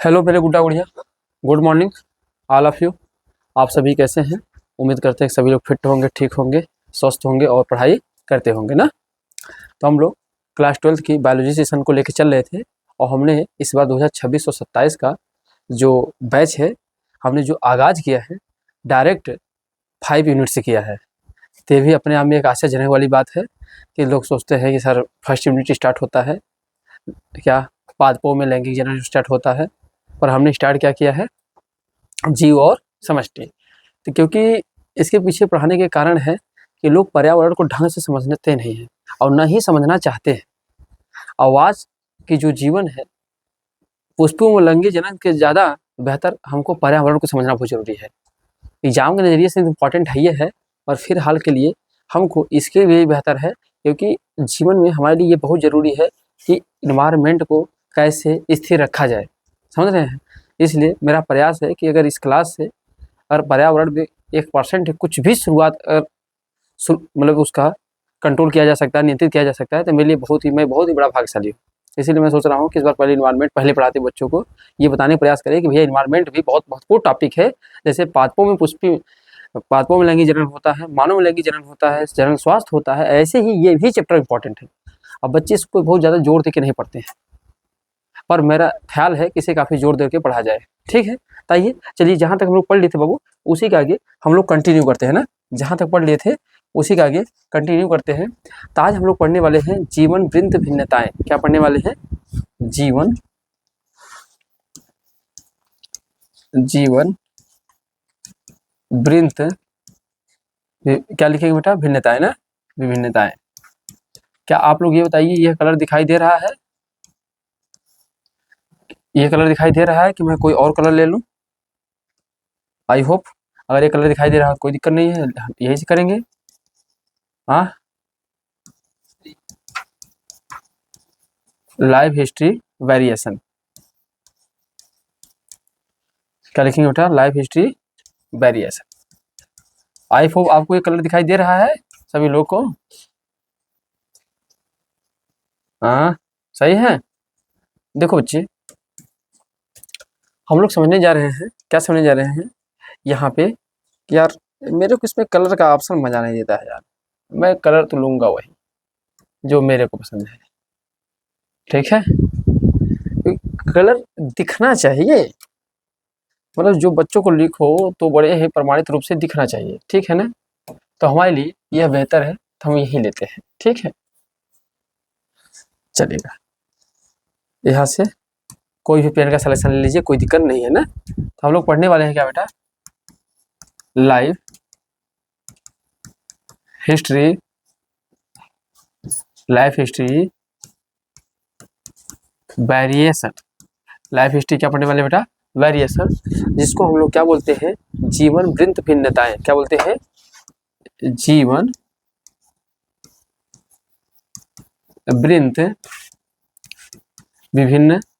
Hello मेरे गुड्डा गुड़िया, good morning all of you. आप सभी कैसे हैं? उम्मीद करते हैं कि सभी लोग फिट होंगे, ठीक होंगे, स्वस्थ होंगे और पढ़ाई करते होंगे ना। तो हम लोग क्लास 12th की बायोलॉजी सेशन को लेकर चल रहे थे और हमने इस बार 2026 और 27 का जो बैच है, हमने जो आगाज़ किया है डायरेक्ट 5 यूनिट से किया है। तो ये भी अपने आप में एक आश्चर्यजनक वाली बात है कि लोग सोचते हैं कि सर फर्स्ट यूनिट स्टार्ट होता है क्या, पादपों में लैंगिक जनन स्टार्ट होता है, पर हमने स्टार्ट क्या किया है, जीव और समष्टि। तो क्योंकि इसके पीछे पढ़ाने के कारण है कि लोग पर्यावरण को ढंग से समझते नहीं हैं और न ही समझना चाहते हैं। आवाज़ की जो जीवन है, पुष्पों में लैंगिक जनन के ज़्यादा बेहतर हमको पर्यावरण को समझना बहुत ज़रूरी है। एग्जाम के नज़रिए से इम्पॉर्टेंट है ये है, और फिर हाल के लिए हमको इसके लिए बेहतर है क्योंकि जीवन में हमारे लिए ये बहुत ज़रूरी है कि इन्वायरमेंट को कैसे स्थिर रखा जाए, समझ रहे हैं। इसलिए मेरा प्रयास है कि अगर इस क्लास से अगर पर्यावरण में 1% कुछ भी शुरुआत मतलब उसका कंट्रोल किया जा सकता है, नियंत्रित किया जा सकता है, तो मेरे लिए मैं बहुत ही बड़ा भाग्यशाली हूँ। इसीलिए मैं सोच रहा हूँ कि इस बार पहले इन्वायरमेंट पहले पढ़ाते बच्चों को ये बताने का प्रयास करें कि भैया इन्वायरमेंट भी बहुत महत्वपूर्ण टॉपिक है। जैसे पादपों में लैंगिक जनन होता है, मानव में लैंगिक जनन होता है, जनन स्वास्थ्य होता है, ऐसे ही ये भी चैप्टर इंपॉर्टेंट है। अब बच्चे इसको बहुत ज़्यादा जोर दे के नहीं पढ़ते हैं, पर मेरा ख्याल है कि इसे काफ़ी जोर दे के पढ़ा जाए, ठीक है। ताइए चलिए, जहाँ तक हम लोग पढ़ लिए थे बाबू, उसी के आगे हम लोग कंटिन्यू करते हैं ना। जहाँ तक पढ़ लिए थे उसी के आगे कंटिन्यू करते हैं। तो आज हम लोग पढ़ने वाले हैं जीवन वृंत भिन्नताएं। क्या पढ़ने वाले हैं? जीवन वृंत, क्या लिखेंगे बेटा? भिन्नताएं ना, विभिन्नताएं। क्या आप लोग ये बताइए, यह कलर दिखाई दे रहा है? ये कलर दिखाई दे रहा है कि मैं कोई और कलर ले लूं? आई होप अगर ये कलर दिखाई दे रहा है कोई दिक्कत नहीं है, हम यही से करेंगे। हाँ, लाइफ हिस्ट्री वेरिएशन। क्या लिखेंगे बेटा? Life history variation. I hope आपको ये कलर दिखाई दे रहा है सभी लोग को? हाँ, सही है। देखो बच्चे, हम लोग समझने जा रहे हैं, क्या समझने जा रहे हैं यहाँ पे कि यार मेरे को इसमें कलर का ऑप्शन मजा नहीं देता है यार। मैं कलर तो लूंगा वही जो मेरे को पसंद है, ठीक है। कलर दिखना चाहिए, मतलब जो बच्चों को लिखो तो बड़े ही प्रमाणित रूप से दिखना चाहिए, ठीक है ना। तो हमारे लिए यह बेहतर है, तो हम यही लेते हैं, ठीक है। चलेगा, यहाँ से कोई भी पेन का सिलेक्शन ले लीजिए, कोई दिक्कत नहीं है ना। तो हम लोग पढ़ने वाले हैं क्या बेटा? Life history variation. Life history क्या पढ़ने वाले बेटा? वेरिएशन, जिसको हम लोग क्या बोलते हैं? जीवन वृंत भिन्नताएं। क्या बोलते हैं? जीवन वृंत विभिन्नता।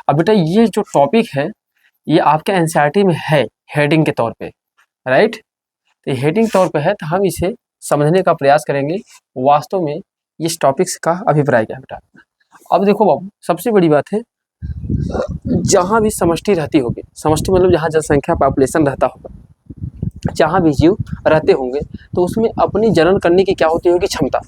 अब बेटा ये जो टॉपिक है ये आपके एनसीईआरटी में है हेडिंग के तौर पे, राइट। तो हेडिंग तौर पे है, तो हम इसे समझने का प्रयास करेंगे वास्तव में इस टॉपिक्स का अभिप्राय क्या है बेटा। अब देखो बाबू, सबसे बड़ी बात है, जहाँ भी समष्टि रहती होगी, समष्टि मतलब जहाँ जनसंख्या पॉपुलेशन रहता होगा, जहाँ भी जीव रहते होंगे, तो उसमें अपनी जनन करने की क्या होती होगी? क्षमता।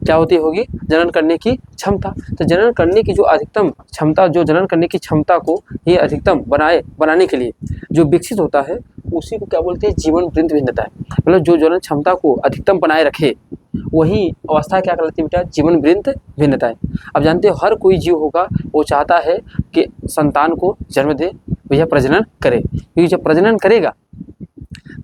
क्या होती होगी? जनन करने की क्षमता। तो जनन करने की जो अधिकतम क्षमता, जो जनन करने की क्षमता को ये अधिकतम बनाने के लिए जो विकसित होता है, उसी को क्या बोलते हैं? जीवन वृंत भिन्नता है। मतलब जो जनन क्षमता को अधिकतम बनाए रखे, वही अवस्था क्या कहलाती है बेटा? जीवन वृंत भिन्नताएं। अब जानते हो हर कोई जीव होगा वो चाहता है कि संतान को जन्म दे, भैया प्रजनन करे, क्योंकि जब प्रजनन करेगा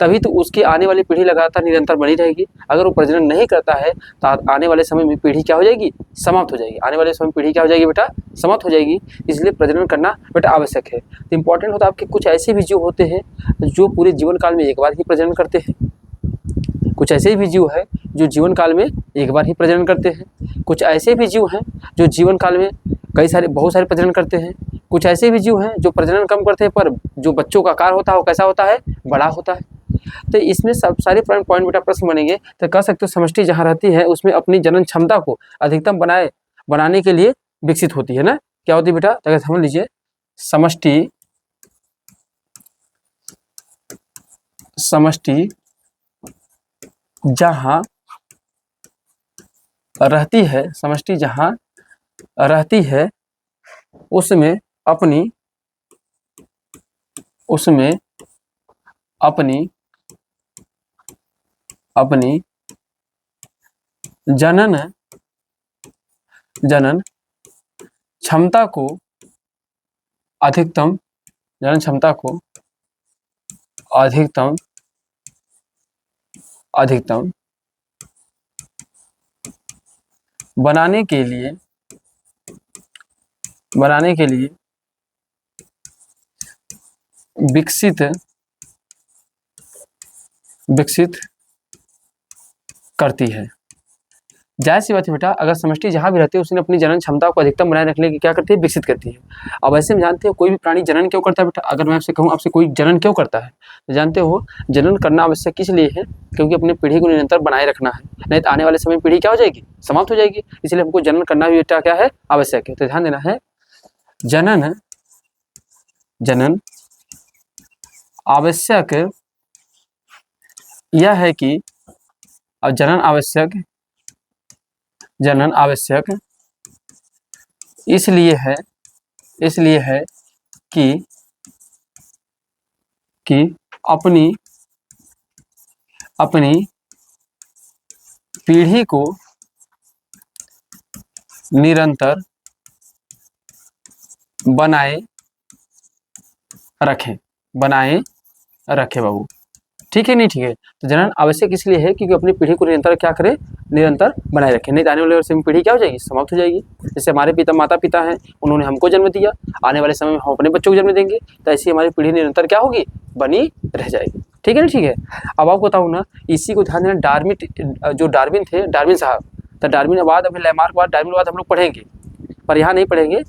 तभी तो उसकी आने वाली पीढ़ी लगातार निरंतर बनी रहेगी। अगर वो प्रजनन नहीं करता है तो आने वाले समय में पीढ़ी क्या हो जाएगी? समाप्त हो जाएगी। आने वाले समय में पीढ़ी क्या हो जाएगी बेटा? समाप्त हो जाएगी। इसलिए प्रजनन करना बेटा आवश्यक है। तो इंपॉर्टेंट होता है आपके कुछ ऐसे भी जीव होते हैं जो पूरे जीवन काल में एक बार ही प्रजनन करते हैं। कुछ ऐसे भी जीव है जो जीवन काल में एक बार ही प्रजनन करते हैं। कुछ ऐसे भी जीव हैं जो जीवन काल में बहुत सारे प्रजनन करते हैं। कुछ ऐसे भी जीव हैं जो प्रजनन कम करते हैं, पर जो बच्चों का आकार होता है वो कैसा होता है? बड़ा होता है। तो इसमें सब सारे पॉइंट बेटा प्रश्न बनेंगे, तो कह सकते हो समष्टि जहाँ रहती है उसमें अपनी जनन क्षमता को अधिकतम बनाने के लिए विकसित होती है ना। क्या होती है बेटा, तो अगर समझ लीजिए समष्टि जहां रहती है, समष्टि जहां रहती है उसमें अपनी जनन क्षमता को अधिकतम बनाने के लिए विकसित करती है। जाहिर सी बात है बेटा, अगर समष्टि जहाँ भी रहती है उसने अपनी जनन क्षमता को अधिकतम बनाए रखने की क्या करती है, विकसित करती है। अब ऐसे में जानते हो कोई भी प्राणी जनन क्यों करता है बेटा, अगर मैं आपसे कहूँ आपसे कोई जनन क्यों करता है, तो जानते हो जनन करना आवश्यक किस लिए है, क्योंकि अपनी पीढ़ी को निरंतर बनाए रखना है, नहीं तो आने वाले समय में पीढ़ी क्या हो जाएगी, समाप्त हो जाएगी। इसलिए हमको जनन करना भी बेटा क्या है, आवश्यक है। तो ध्यान देना है, जनन आवश्यक यह है कि, अब जनन आवश्यक इसलिए है कि अपनी पीढ़ी को निरंतर बनाए रखें बाबू, ठीक है नहीं ठीक है। तो जनन आवश्यक इसलिए है क्योंकि अपनी पीढ़ी को निरंतर क्या करे, निरंतर बनाए रखें, नहीं तो आने वाले समय में पीढ़ी क्या हो जाएगी, समाप्त हो जाएगी। जैसे हमारे माता पिता हैं, उन्होंने हमको जन्म दिया, आने वाले समय में हम अपने बच्चों को जन्म देंगे, तो ऐसी हमारी पीढ़ी निरंतर क्या होगी, बनी रह जाएगी, ठीक है ना ठीक है। अब आपको बताऊँ ना, इसी को ध्यान देना, जो डार्विन थे, डार्विन साहब, तो डार्विनवाद अभी लैमार्कवाद डार्विनवाद हम लोग पढ़ेंगे, पर यहाँ नहीं पढ़ेंगे,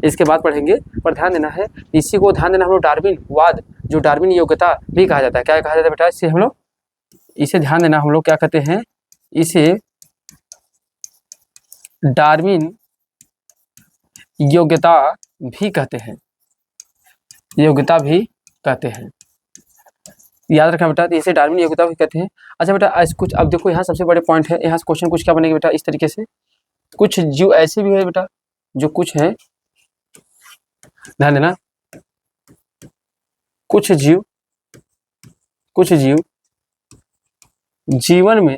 इसके बाद पढ़ेंगे। पर ध्यान देना है, इसी को ध्यान देना हम लोग डार्विनवाद, जो डार्विन योग्यता भी कहा जाता है, क्या कहा जाता है बेटा, इसे हम लोग, इसे ध्यान देना हम लोग क्या कहते हैं, इसे डार्विन योग्यता भी कहते हैं, याद रखना बेटा, तो इसे डार्विन योग्यता भी कहते हैं। अच्छा बेटा, आज कुछ, अब देखो यहाँ सबसे बड़े पॉइंट है, यहाँ से क्वेश्चन कुछ क्या बनेगा बेटा, इस तरीके से, कुछ जीव ऐसे भी है बेटा जो कुछ है, ध्यान देना, कुछ जीव जीवन में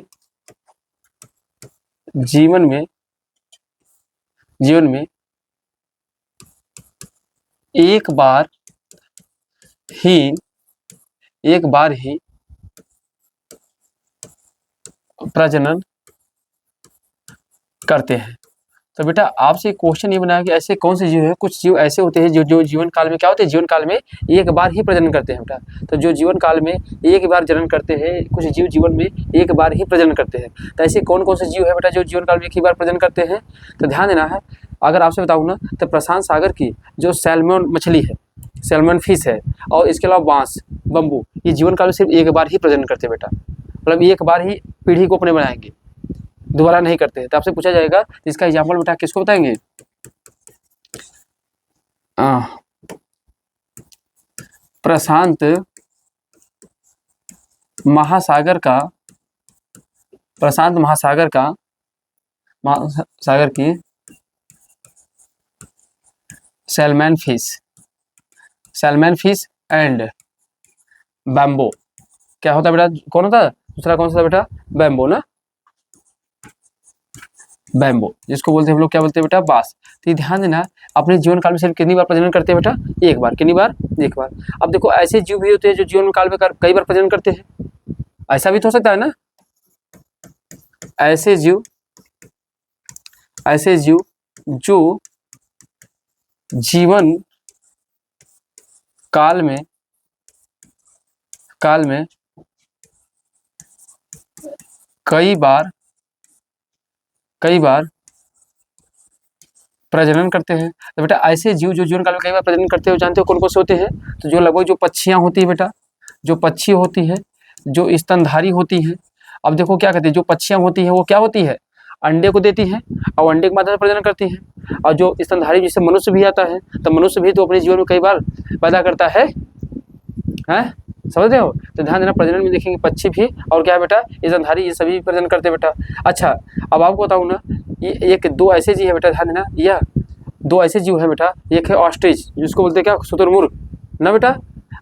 एक बार ही प्रजनन करते हैं। तो बेटा आपसे क्वेश्चन ये बनाया कि ऐसे कौन से जीव है, कुछ जीव ऐसे होते हैं जो जीवन काल में क्या होते हैं, जीवन काल में एक बार ही प्रजनन करते हैं बेटा। तो जो जीवन काल में एक बार जनन करते हैं, कुछ जीव जीवन में एक बार ही प्रजनन करते हैं। तो ऐसे कौन कौन से जीव है बेटा जो जीवन काल में एक ही बार प्रजनन करते हैं, तो ध्यान देना है। अगर आपसे बताऊँ ना, तो प्रशांत सागर की जो सैल्मन मछली है, सैल्मन फिश है, और इसके अलावा बांस, बम्बू, ये जीवन काल में सिर्फ एक बार ही प्रजनन करते हैं बेटा, मतलब एक बार ही पीढ़ी को अपने बनाएंगे, दोबारा नहीं करते हैं। तो आपसे पूछा जाएगा, तो इसका एग्जाम्पल बेटा किसको बताएंगे, प्रशांत महासागर की सैल्मन फिश एंड बैम्बो, क्या होता है बेटा, कौन होता है दूसरा, कौन सा बेटा, बैम्बो ना, बैम्बो, जिसको बोलते हैं हम लोग क्या बोलते हैं बेटा, बास। तो ध्यान देना, अपने जीवन काल में सिर्फ कितनी बार प्रजनन करते हैं बेटा, एक बार, कितनी बार, एक बार। अब देखो ऐसे जीव भी होते हैं जो जीवन काल में कई बार प्रजनन करते हैं, ऐसा भी तो हो सकता है ना, ऐसे जीव जो जीवन काल में कई बार प्रजनन करते हैं। तो बेटा ऐसे जीव जो जीवन काल में कई बार प्रजनन करते हो, जानते हो कौन कौन से होते हैं, तो जो लगभग जो पक्षियाँ होती है बेटा, जो पक्षी होती है, जो स्तनधारी होती है। अब देखो क्या कहते हैं, जो पक्षियाँ होती है वो क्या होती है, अंडे को देती हैं और अंडे के माध्यम से प्रजनन करती हैं। और जो स्तनधारी जैसे मनुष्य भी आता है, तो मनुष्य भी तो अपने जीवन में कई बार पैदा करता है, हैं, समझ रहे हो। तो ध्यान देना, प्रजनन में देखेंगे पक्षी भी और क्या है बेटा, स्तनधारी, ये सभी प्रजनन करते हैं बेटा। अच्छा, अब आपको बताऊँ ना, ये एक दो ऐसे जीव है बेटा, ध्यान देना, यह दो ऐसे जीव है बेटा, एक है ऑस्ट्रिच जिसको बोलते हैं क्या, शुतुरमुर्ग ना बेटा,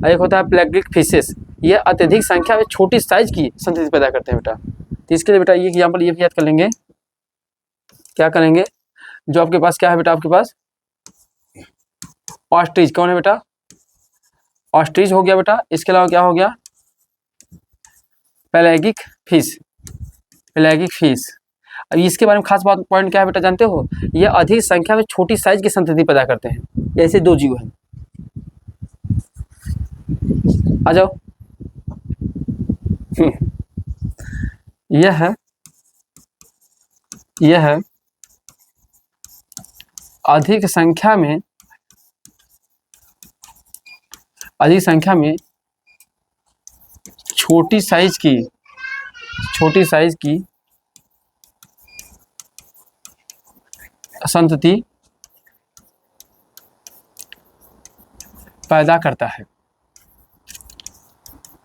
एक होता है प्लेगिक फिशेस, ये अत्यधिक संख्या में छोटी साइज की संतति पैदा करते हैं बेटा। तो इसके लिए बेटा ये एग्जाम्पल ये भी याद कर लेंगे, क्या करेंगे, जो आपके पास क्या है बेटा, आपके पास ऑस्ट्रिच, कौन है बेटा, ऑस्ट्रिच हो गया बेटा। इसके अलावा क्या हो गया, पेलेगिक फिश, पेलेगिक फिश। अब इसके बारे में खास बात पॉइंट क्या है बेटा, जानते हो, ये अधिक संख्या में छोटी साइज की संतति पैदा करते हैं। ऐसे दो जीव हैं, आ जाओ। यह है अधिक संख्या में छोटी साइज की संतति पैदा करता है।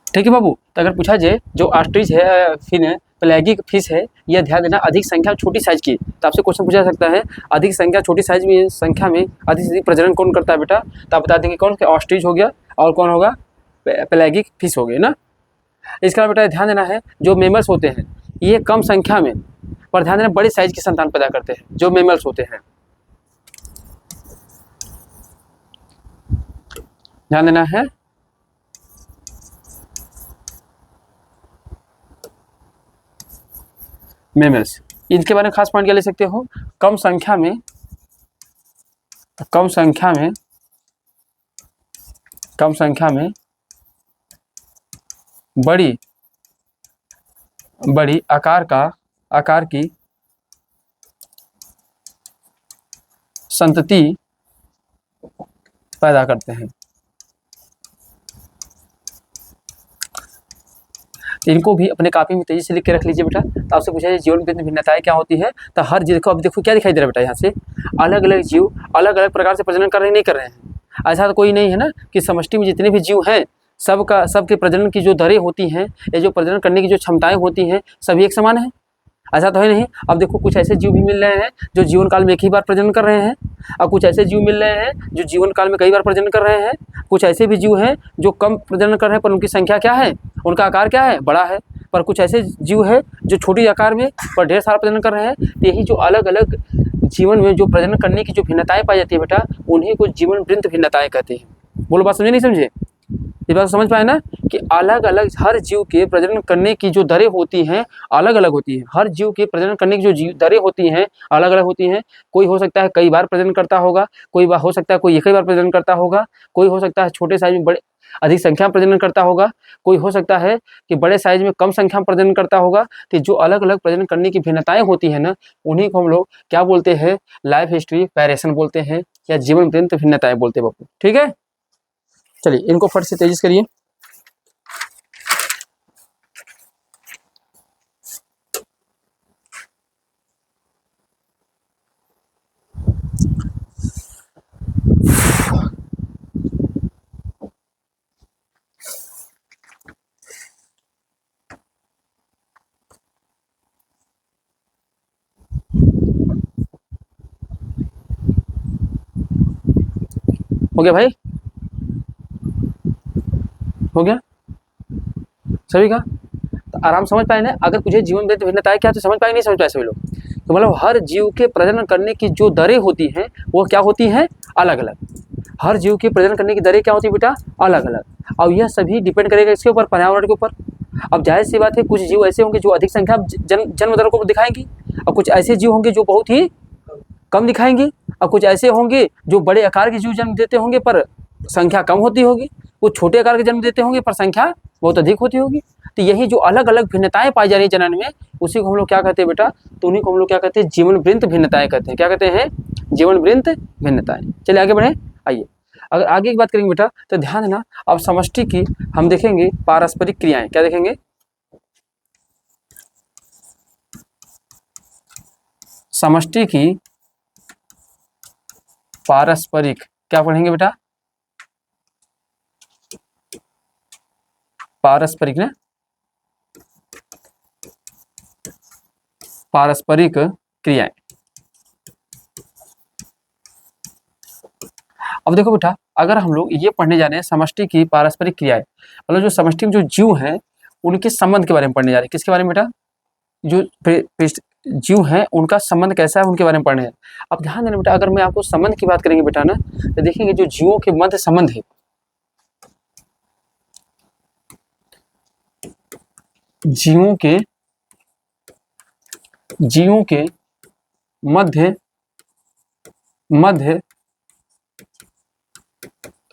ठीक है बाबू। तो अगर पूछा जाए जो ऑस्ट्रिच है, फिन है, पेलेगिक फिश है, यह ध्यान देना अधिक संख्या में छोटी साइज की, तो आपसे क्वेश्चन पूछा जा सकता है अधिक संख्या छोटी साइज में संख्या में अधिक से अधिक प्रजनन कौन करता है बेटा, तो आप बता देंगे कौन, ऑस्ट्रिच हो गया और कौन होगा, पेलेगिक फिश हो गए ना। इसका बेटा ध्यान देना है, जो मेमल्स होते हैं ये कम संख्या में, पर ध्यान देना बड़े साइज की संतान पैदा करते हैं, जो मेमल्स होते हैं, ध्यान देना है। मेमल्स, इनके बारे में खास पॉइंट क्या ले सकते हो, कम संख्या में बड़ी आकार की संतति पैदा करते हैं। इनको भी अपने कॉपी में तेजी से लिख के रख लीजिए बेटा। तो आपसे पूछा जाए जीवन में भिन्नताएं क्या होती है, तो हर जीव, देखो अब देखो क्या दिखाई दे रहा है बेटा, यहाँ से अलग अलग जीव अलग अलग प्रकार से प्रजनन कर रहे नहीं कर रहे हैं। ऐसा तो कोई नहीं है ना कि समष्टि में जितने भी जीव हैं सबके प्रजनन की जो दरें होती हैं, या जो प्रजनन करने की जो क्षमताएं होती हैं, सभी एक समान है, ऐसा तो है नहीं। अब देखो कुछ ऐसे जीव भी मिल रहे हैं जो जीवन काल में एक ही बार प्रजनन कर रहे हैं, और कुछ ऐसे जीव मिल रहे हैं जो जीवन काल में कई बार प्रजनन कर रहे हैं। कुछ ऐसे भी जीव हैं जो कम प्रजनन कर रहे हैं पर उनकी संख्या क्या है, उनका आकार क्या है, बड़ा है। पर कुछ ऐसे जीव है जो छोटी आकार में पर ढेर सारा प्रजनन कर रहे हैं। तो यही जो अलग अलग जीवन में जो प्रजनन करने की जो भिन्नताएं पाई जाती है बेटा, उन्हीं को जीवन वृत्त भिन्नताएं कहते हैं। बोलो बात समझे नहीं समझे, ये बात समझ पाए ना, कि अलग अलग हर जीव के प्रजनन करने की जो दरें होती हैं अलग अलग होती हैं। हर जीव के प्रजनन करने की जो दरें होती हैं अलग अलग होती हैं। कोई हो सकता है कई बार प्रजनन करता होगा, कोई हो सकता है कोई एक ही बार प्रजनन करता होगा, कोई हो सकता है छोटे साइज में बड़े अधिक संख्या में प्रजनन करता होगा, कोई हो सकता है कि बड़े साइज में कम संख्या में प्रजनन करता होगा। तो जो अलग अलग प्रजनन करने की भिन्नताएं होती है ना, उन्हीं को हम लोग क्या बोलते हैं, लाइफ हिस्ट्री वेरिएशन बोलते हैं, या जीवन वृत्त भिन्नताएं बोलते हैं बापू। ठीक है, चलिए इनको फट से तेजी से करिए। हो गया भाई, हो गया सभी का, तो आराम समझ पाए ना। अगर तुझे जीवन वृत्त भिन्नताएं क्या तो समझ पाए नहीं समझ पाए सभी लोग। तो मतलब हर जीव के प्रजनन करने की जो दरें होती हैं वो क्या होती हैं, अलग अलग। हर जीव की प्रजनन करने की दरें क्या होती है बेटा, अलग अलग। और यह सभी डिपेंड करेगा इसके ऊपर, पर्यावरण के ऊपर। अब जाहिर सी बात है कुछ जीव ऐसे होंगे जो अधिक संख्या जन्म दरों को दिखाएंगी, और कुछ ऐसे जीव होंगे जो बहुत ही कम दिखाएंगे, और कुछ ऐसे होंगे जो बड़े आकार के जीव जन्म देते होंगे पर संख्या कम होती होगी, कुछ छोटे आकार के जन्म देते होंगे पर संख्या बहुत अधिक होती होगी। तो यही जो अलग अलग भिन्नताएं पाई जा रही है जनन में, उसी को हम लोग क्या कहते हैं बेटा, तो उन्हीं को हम लोग क्या कहते हैं, जीवन वृत्त भिन्नताएं कहते हैं। क्या कहते हैं, जीवन वृत्त भिन्नताएं। चलिए आगे बढ़े, आइए अगर आगे की बात करेंगे बेटा तो ध्यान देना, अब समष्टि की हम देखेंगे पारस्परिक क्रियाएं। क्या देखेंगे, समष्टि की पारस्परिक, क्या पढ़ेंगे बेटा, पारस्परिक ना, पारस्परिक क्रियाएं। अब देखो बेटा, अगर हम लोग ये पढ़ने जा रहे हैं समष्टि की पारस्परिक क्रियाएं, मतलब जो समष्टि में जो जीव हैं उनके संबंध के बारे में पढ़ने जा रहे हैं। किसके बारे में बेटा, जो जीव हैं उनका संबंध कैसा है उनके बारे में पढ़ने हैं। अब ध्यान देना बेटा, अगर मैं आपको संबंध की बात करेंगे बेटा ना, तो देखेंगे जो जीवों के मध्य संबंध है, जीवों के मध्य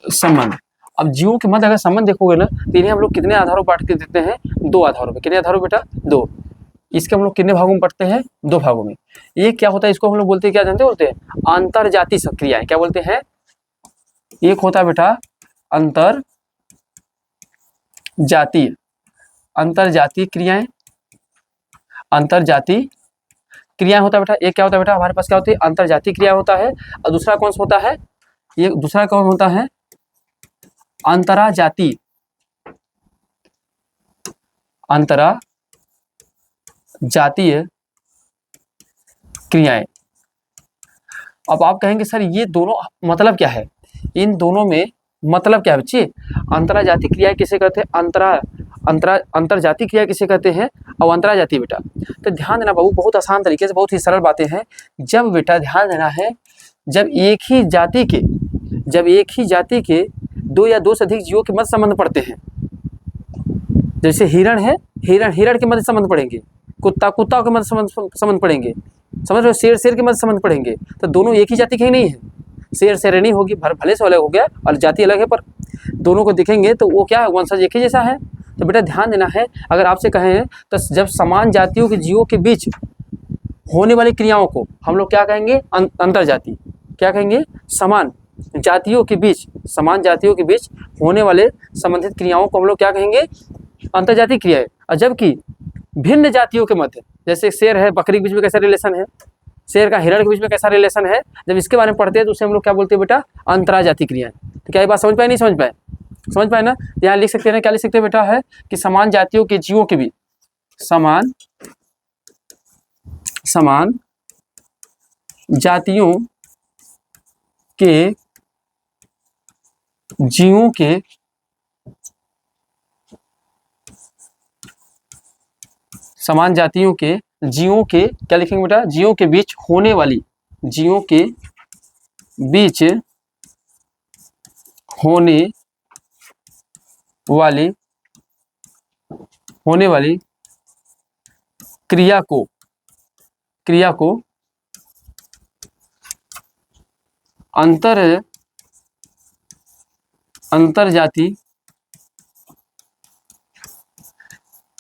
संबंध। अब जीवों के मध्य अगर संबंध देखोगे ना, तो इन्हें हम लोग कितने आधारों पर बांट के देते हैं, 2 आधारों पे। कितने आधारों बेटा, 2। इसके हम लोग कितने भागों में पढ़ते हैं, 2 भागों में। एक क्या होता है, इसको हम लोग बोलते हैं, क्या जानते बोलते हैं, अंतर जाति क्रियाएं। क्या बोलते हैं, एक होता है बेटा अंतर जातीय क्रियाएं, अंतर जाति क्रियाएं होता है बेटा। एक क्या होता है बेटा, हमारे पास क्या होती है, अंतर जाति क्रिया होता है। और दूसरा कौन सा होता है, ये दूसरा कौन होता है, अंतरा जातीय क्रियाएं। अब आप कहेंगे सर ये दोनों मतलब क्या है, इन दोनों में मतलब क्या है बच्चे, अंतरा जातीय क्रिया किसे कहते हैं, अंतर जातीय क्रिया किसे कहते हैं, और अंतरा जातीय बेटा। तो ध्यान देना बाबू, बहुत आसान तरीके से, बहुत ही सरल बातें हैं। जब बेटा ध्यान देना है, जब एक ही जाति के 2 या 2 से अधिक जीवों के मध्य संबंध पड़ते हैं, जैसे हिरण है, हिरण के मध्य संबंध पड़ेंगे, कुत्ता के मध्य संबंध पड़ेंगे, समझ रहे हो, शेर के मध्य संबंध पड़ेंगे, तो दोनों एक ही जाति के ही नहीं है। शेरनी होगी, भले से अलग हो गया और जाति अलग है, पर दोनों को देखेंगे तो वो क्या है, वंशज एक ही जैसा है। तो बेटा ध्यान देना है, अगर आपसे कहें तो जब समान जातियों के जीवों के बीच होने वाली क्रियाओं को हम लोग क्या कहेंगे, अंतर जाति। क्या कहेंगे, समान जातियों के बीच होने वाले संबंधित क्रियाओं को हम लोग क्या कहेंगे, अंतर जातीय क्रियाएं। और जबकि भिन्न जातियों के मध्य, जैसे शेर है बकरी के बीच में कैसा रिलेशन है, शेर का हिरण के बीच में कैसा रिलेशन है, जब इसके बारे में पढ़ते हैं तो उसे हम लोग क्या बोलते हैं बेटा, अंतरा जातीय क्रियाएं। तो क्या ये बात समझ पाए, नहीं समझ पाए ना। यहाँ लिख सकते हैं, क्या लिख सकते हैं बेटा, है कि समान जातियों के जीवों के बीच, समान जातियों के जीवों के समान जातियों के जीवों के, क्या लिखेंगे बेटा, जीवों के बीच होने वाली क्रिया को अंतर जाति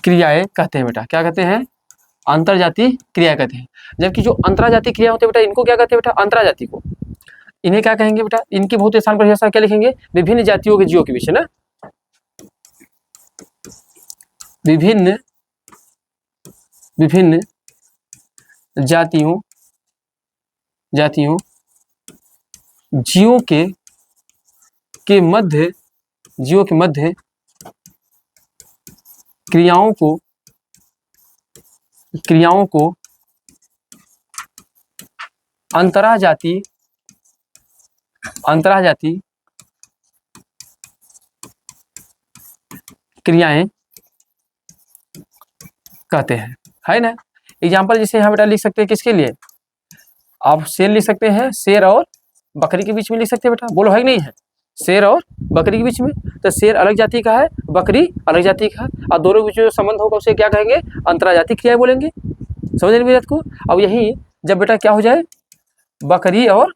क्रियाएं कहते हैं बेटा। क्या कहते हैं, अंतर जाति क्रिया कहते हैं। जबकि जो अंतरा जाति क्रिया होते हैं बेटा, इनको क्या कहते हैं बेटा, अंतरा जाति को, इन्हें क्या कहेंगे बेटा, इनकी बहुत आसान परिभाषा क्या लिखेंगे, विभिन्न जातियों के जीवों के बीच, है ना, विभिन्न जातियों जीवों के मध्य क्रियाओं को अंतरा जाति क्रियाएं कहते हैं, है ना। एग्जाम्पल जैसे यहाँ बेटा लिख सकते हैं, किसके लिए, आप शेर लिख सकते हैं, शेर और बकरी के बीच में लिख सकते हैं बेटा, बोलो है कि नहीं है, शेर और बकरी के बीच में। तो शेर अलग जाति का है, बकरी अलग जाति का है, और दोनों के बीच जो संबंध होगा उसे क्या कहेंगे, अंतरा जाति क्रिया बोलेंगे। समझ रहे बात को। अब यही जब बेटा क्या हो जाए, बकरी और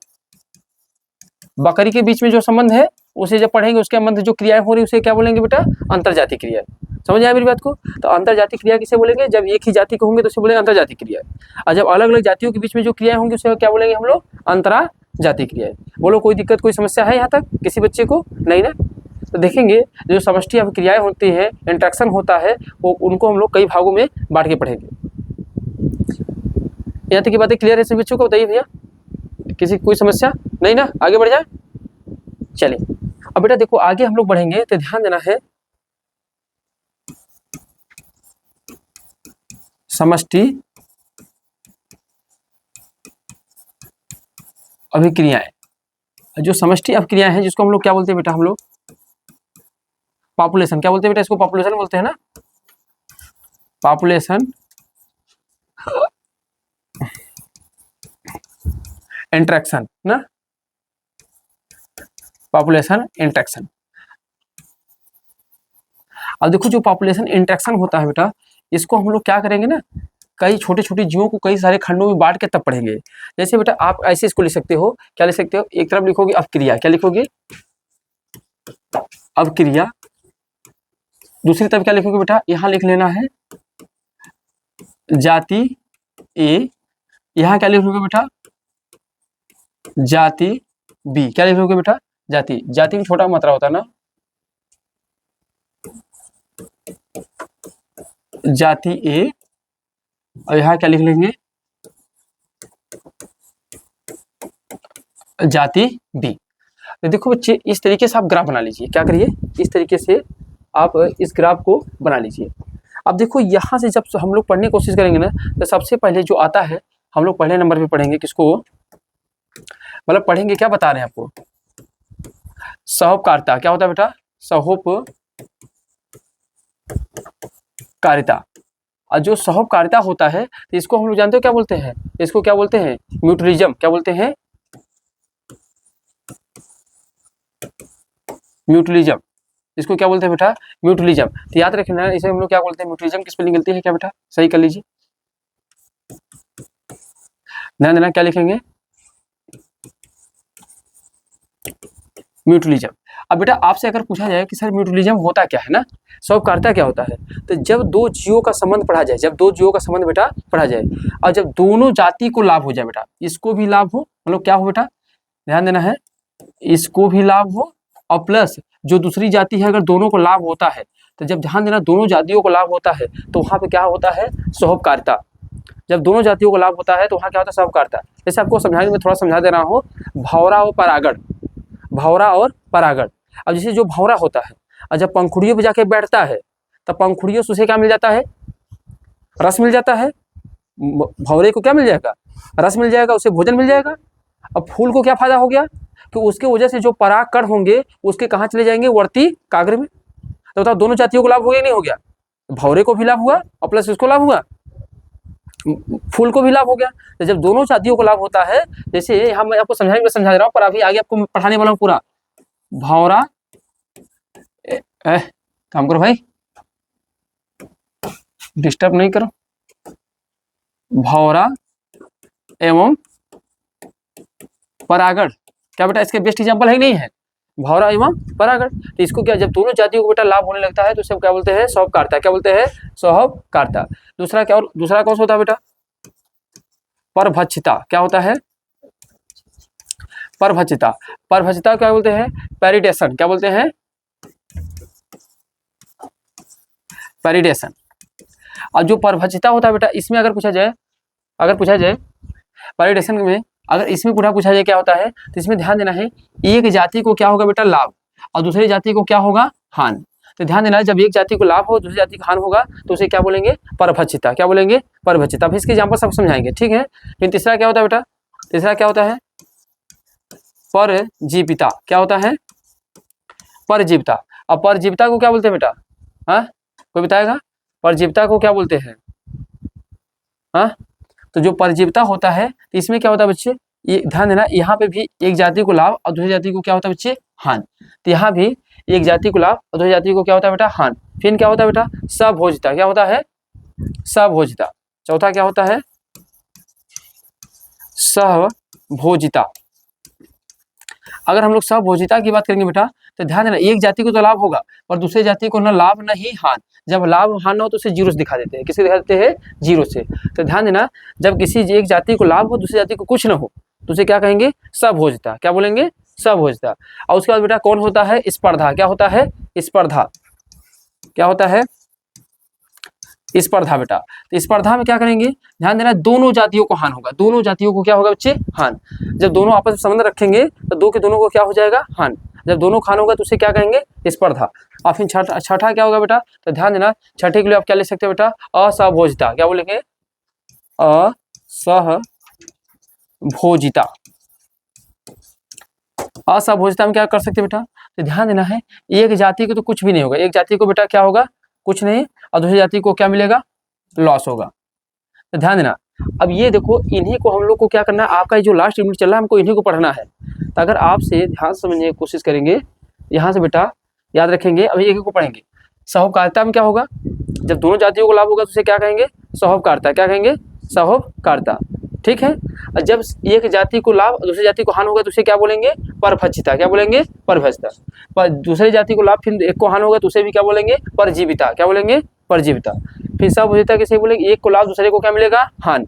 बकरी के बीच में जो संबंध है उसे जब पढ़ेंगे, उसके संबंध जो क्रियाएं हो रही उसे क्या बोलेंगे बेटा, अंतर जाति क्रिया। समझ आया मेरी बात को। तो अंतर जाति क्रिया किसे बोलेंगे, जब एक ही जाति के होंगे तो उसे बोलेंगे अंतर जाति क्रिया, और जब अलग अलग जातियों के बीच में जो क्रियाएं होंगी उसे क्या बोलेंगे हम लोग, अंतरा जाति क्रिया। बोलो कोई दिक्कत, कोई समस्या है यहाँ तक किसी बच्चे को, नहीं ना। तो देखेंगे जो समष्टि अब क्रियाएं होती हैं, इंट्रैक्शन होता है, वो उनको हम लोग कई भागों में बांट के पढ़ेंगे। यहाँ तक की बातें क्लियर है सभी बच्चों को, बताइए भैया, किसी कोई समस्या नहीं ना, आगे बढ़ जाए। चलिए अब बेटा देखो आगे हम लोग बढ़ेंगे तो ध्यान देना है, समष्टि अभिक्रियाएं। जो समष्टि अभिक्रियाएं हैं जिसको हम लोग क्या बोलते हैं बेटा, हम लोग पॉपुलेशन, क्या बोलते हैं बेटा, इसको पॉपुलेशन बोलते हैं ना, पॉपुलेशन इंटरेक्शन ना, पॉपुलेशन इंटरेक्शन। अब देखो जो पॉपुलेशन इंटरेक्शन होता है बेटा, इसको हम लोग क्या करेंगे ना, कई छोटे छोटे जीवों को कई सारे खंडों में बांट के तब पढ़ेंगे। जैसे बेटा आप ऐसे इसको लिख सकते हो, क्या लिख सकते हो, एक तरफ लिखोगे अपक्रिया, क्या लिखोगे, अपक्रिया, दूसरी तरफ क्या लिखोगे बेटा, यहां लिख लेना है जाति ए, यहां क्या लिखोगे बेटा, जाति बी, क्या लिखोगे बेटा, जाति, जाति में छोटा मात्रा होता है ना, जाति ए, और यहां क्या लिख लेंगे, जाति बी। तो देखो बच्चे इस तरीके से आप ग्राफ बना लीजिए, क्या करिए, इस तरीके से आप इस ग्राफ को बना लीजिए। अब देखो यहाँ से जब हम लोग पढ़ने की कोशिश करेंगे ना, तो सबसे पहले जो आता है हम लोग पहले नंबर पे पढ़ेंगे किसको, मतलब पढ़ेंगे, क्या बता रहे हैं आपको, सहोपकारिता। क्या होता है बेटा, सहोपकारिता। और जो सहोपकारिता होता है तो इसको हम लोग जानते हो क्या बोलते हैं, इसको क्या बोलते हैं, म्यूचुअलिज्म। क्या बोलते हैं, म्यूचुअलिज्म। इसको क्या बोलते हैं बेटा, म्यूचुअलिज्म। तो याद रखना इसे हम लोग क्या बोलते हैं, म्यूचुअलिज्म की स्पेलिंग गलती है क्या बेटा, सही कर लीजिए, ध्यान देना, क्या लिखेंगे, म्यूचुअलिज्म। अब बेटा आपसे अगर पूछा जाए कि सर म्यूचुअलिज्म होता क्या है ना, सहोपकारिता क्या होता है, तो जब दो जीवों का संबंध पढ़ा जाए, जब दो जीवों का संबंध बेटा पढ़ा जाए, और जब दोनों जाति को लाभ हो जाए बेटा, इसको भी लाभ हो, मतलब क्या हो बेटा, ध्यान देना है, इसको भी लाभ हो और प्लस जो दूसरी जाति है अगर दोनों को लाभ होता है, तो जब ध्यान देना दोनों जातियों को लाभ होता है तो वहां पे क्या होता है, सहोपकारिता। जब दोनों जातियों को लाभ होता है तो वहां क्या होता है, सहोपकारिता। जैसे आपको समझाने में थोड़ा समझा दे रहा हूँ, भौरा और परागण, भौरा और परागण। अब जैसे जो भौरा होता है और जब पंखुड़ियों पे जाके बैठता है तब पंखुड़ियों से उसे क्या मिल जाता है, रस मिल जाता है, भौरे को क्या मिल जाएगा, रस मिल जाएगा, उसे भोजन मिल जाएगा। अब फूल को क्या फायदा हो गया कि उसके वजह से जो पराग कण होंगे उसके कहाँ चले जाएंगे, वर्ती काग्र में। तो बताओ दोनों जातियों को लाभ हो गया नहीं हो गया, भौरे को भी लाभ हुआ और प्लस उसको लाभ हुआ, फूल को भी लाभ हो गया। तो जब दोनों जातियों को लाभ होता है, जैसे यहाँ मैं आपको समझाने समझा दे रहा हूँ पर अभी आगे आपको पढ़ाने वाला हूँ पूरा, भौरा काम करो भाई, डिस्टर्ब नहीं करो, भौरा एवं परागण। क्या बेटा इसके बेस्ट एग्जाम्पल है नहीं है, भौरा एवं परागण। तो इसको क्या, जब दोनों जातियों को बेटा लाभ होने लगता है तो इसे क्या बोलते हैं, सहोपकारिता। क्या बोलते हैं, सहोपकारिता। दूसरा क्या, और दूसरा कौन सा होता है बेटा, परभक्षिता। क्या होता है, परभक्षिता। परभक्षिता क्या बोलते हैं, पैरिडेशन। क्या बोलते हैं, पैरिडेशन। और जो परभक्षिता होता है बेटा, इसमें अगर पूछा जाए पैरिडेशन में अगर इसमें पूछा जाए क्या होता है, तो इसमें ध्यान देना है, एक जाति को क्या होगा बेटा, लाभ, और दूसरी जाति को क्या होगा, हानि। तो ध्यान देना है, जब एक जाति को लाभ हो दूसरी जाति को हानि होगा तो उसे क्या बोलेंगे, परभक्षिता। क्या बोलेंगे, परभक्षिता। फिर इसके एग्जाम्पल सब समझाएंगे, ठीक है। फिर तीसरा क्या होता है बेटा, तीसरा क्या होता है, परजीविता। क्या होता है, परजीविता। अब परजीविता को क्या बोलते हैं बेटा, हाँ कोई बताएगा, परजीविता को क्या बोलते हैं, हाँ। तो जो परजीविता होता है तो इसमें क्या होता है बच्चे, ये ध्यान देना, यहाँ पे भी एक जाति को लाभ और दूसरी जाति को क्या होता है बच्चे, हानि। तो यहाँ भी एक जाति को लाभ और दूसरी जाति को क्या होता है बेटा, हानि। फिर क्या होता है बेटा, सभोजिता। क्या होता है, सभोजिता। चौथा क्या होता है, सभोजिता। अगर हम लोग सभोजिता की बात करेंगे बेटा, तो ध्यान देना, एक जाति को तो लाभ होगा और दूसरी जाति को ना लाभ नहीं हानि। जब लाभ हानि हो तो उसे जीरो से दिखा देते हैं, किससे दिखा देते हैं, जीरो से। तो ध्यान देना, जब किसी एक जाति को लाभ हो दूसरी जाति को कुछ ना हो तो उसे क्या कहेंगे, सभोजिता। क्या बोलेंगे, सभोजिता। और उसके बाद बेटा कौन होता है, स्पर्धा। क्या होता है, स्पर्धा। क्या होता है, स्पर्धा बेटा। तो स्पर्धा में क्या करेंगे, ध्यान देना, दोनों जातियों को हान होगा, दोनों जातियों को क्या होगा बच्चे, हान। जब दोनों आपस में संबंध रखेंगे तो दो के दोनों को क्या हो जाएगा, हान। जब दोनों खान होगा तो उसे क्या कहेंगे, स्पर्धा। और फिर छठा क्या होगा बेटा, तो ध्यान देना, छठे के लिए आप क्या ले सकते हो बेटा, असहभोजिता। क्या बोलेंगे, असहभोजिता। असहभोजिता में क्या कर सकते हैं बेटा, तो ध्यान देना है, एक जाति को तो कुछ भी नहीं होगा, एक जाति को बेटा क्या होगा, कुछ नहीं, और दूसरी जाति को क्या मिलेगा, लॉस होगा। तो ध्यान देना, अब ये देखो, इन्हीं को हम लोग को क्या करना है, आपका जो लास्ट यूनिट चल रहा है हमको इन्हीं को पढ़ना है। तो अगर आपसे ध्यान समझने की कोशिश करेंगे, यहाँ से बेटा याद रखेंगे, अभी एक को पढ़ेंगे। सहोपकारिता में क्या होगा, जब दोनों जातियों को लाभ होगा तो उसे क्या कहेंगे, सहोपकारिता। क्या कहेंगे, सहोपकारिता। ठीक है। और जब एक जाति को लाभ और दूसरी जाति को हानि होगा तो उसे क्या बोलेंगे, परभक्षिता। क्या बोलेंगे, परभक्षिता। पर दूसरी जाति को लाभ फिर एक को हानि होगा तो उसे भी क्या बोलेंगे, परजीविता। क्या बोलेंगे, परजीविता। फिर सहभोजिता किसे बोलेंगे, एक को लाभ दूसरे को क्या मिलेगा, हानि।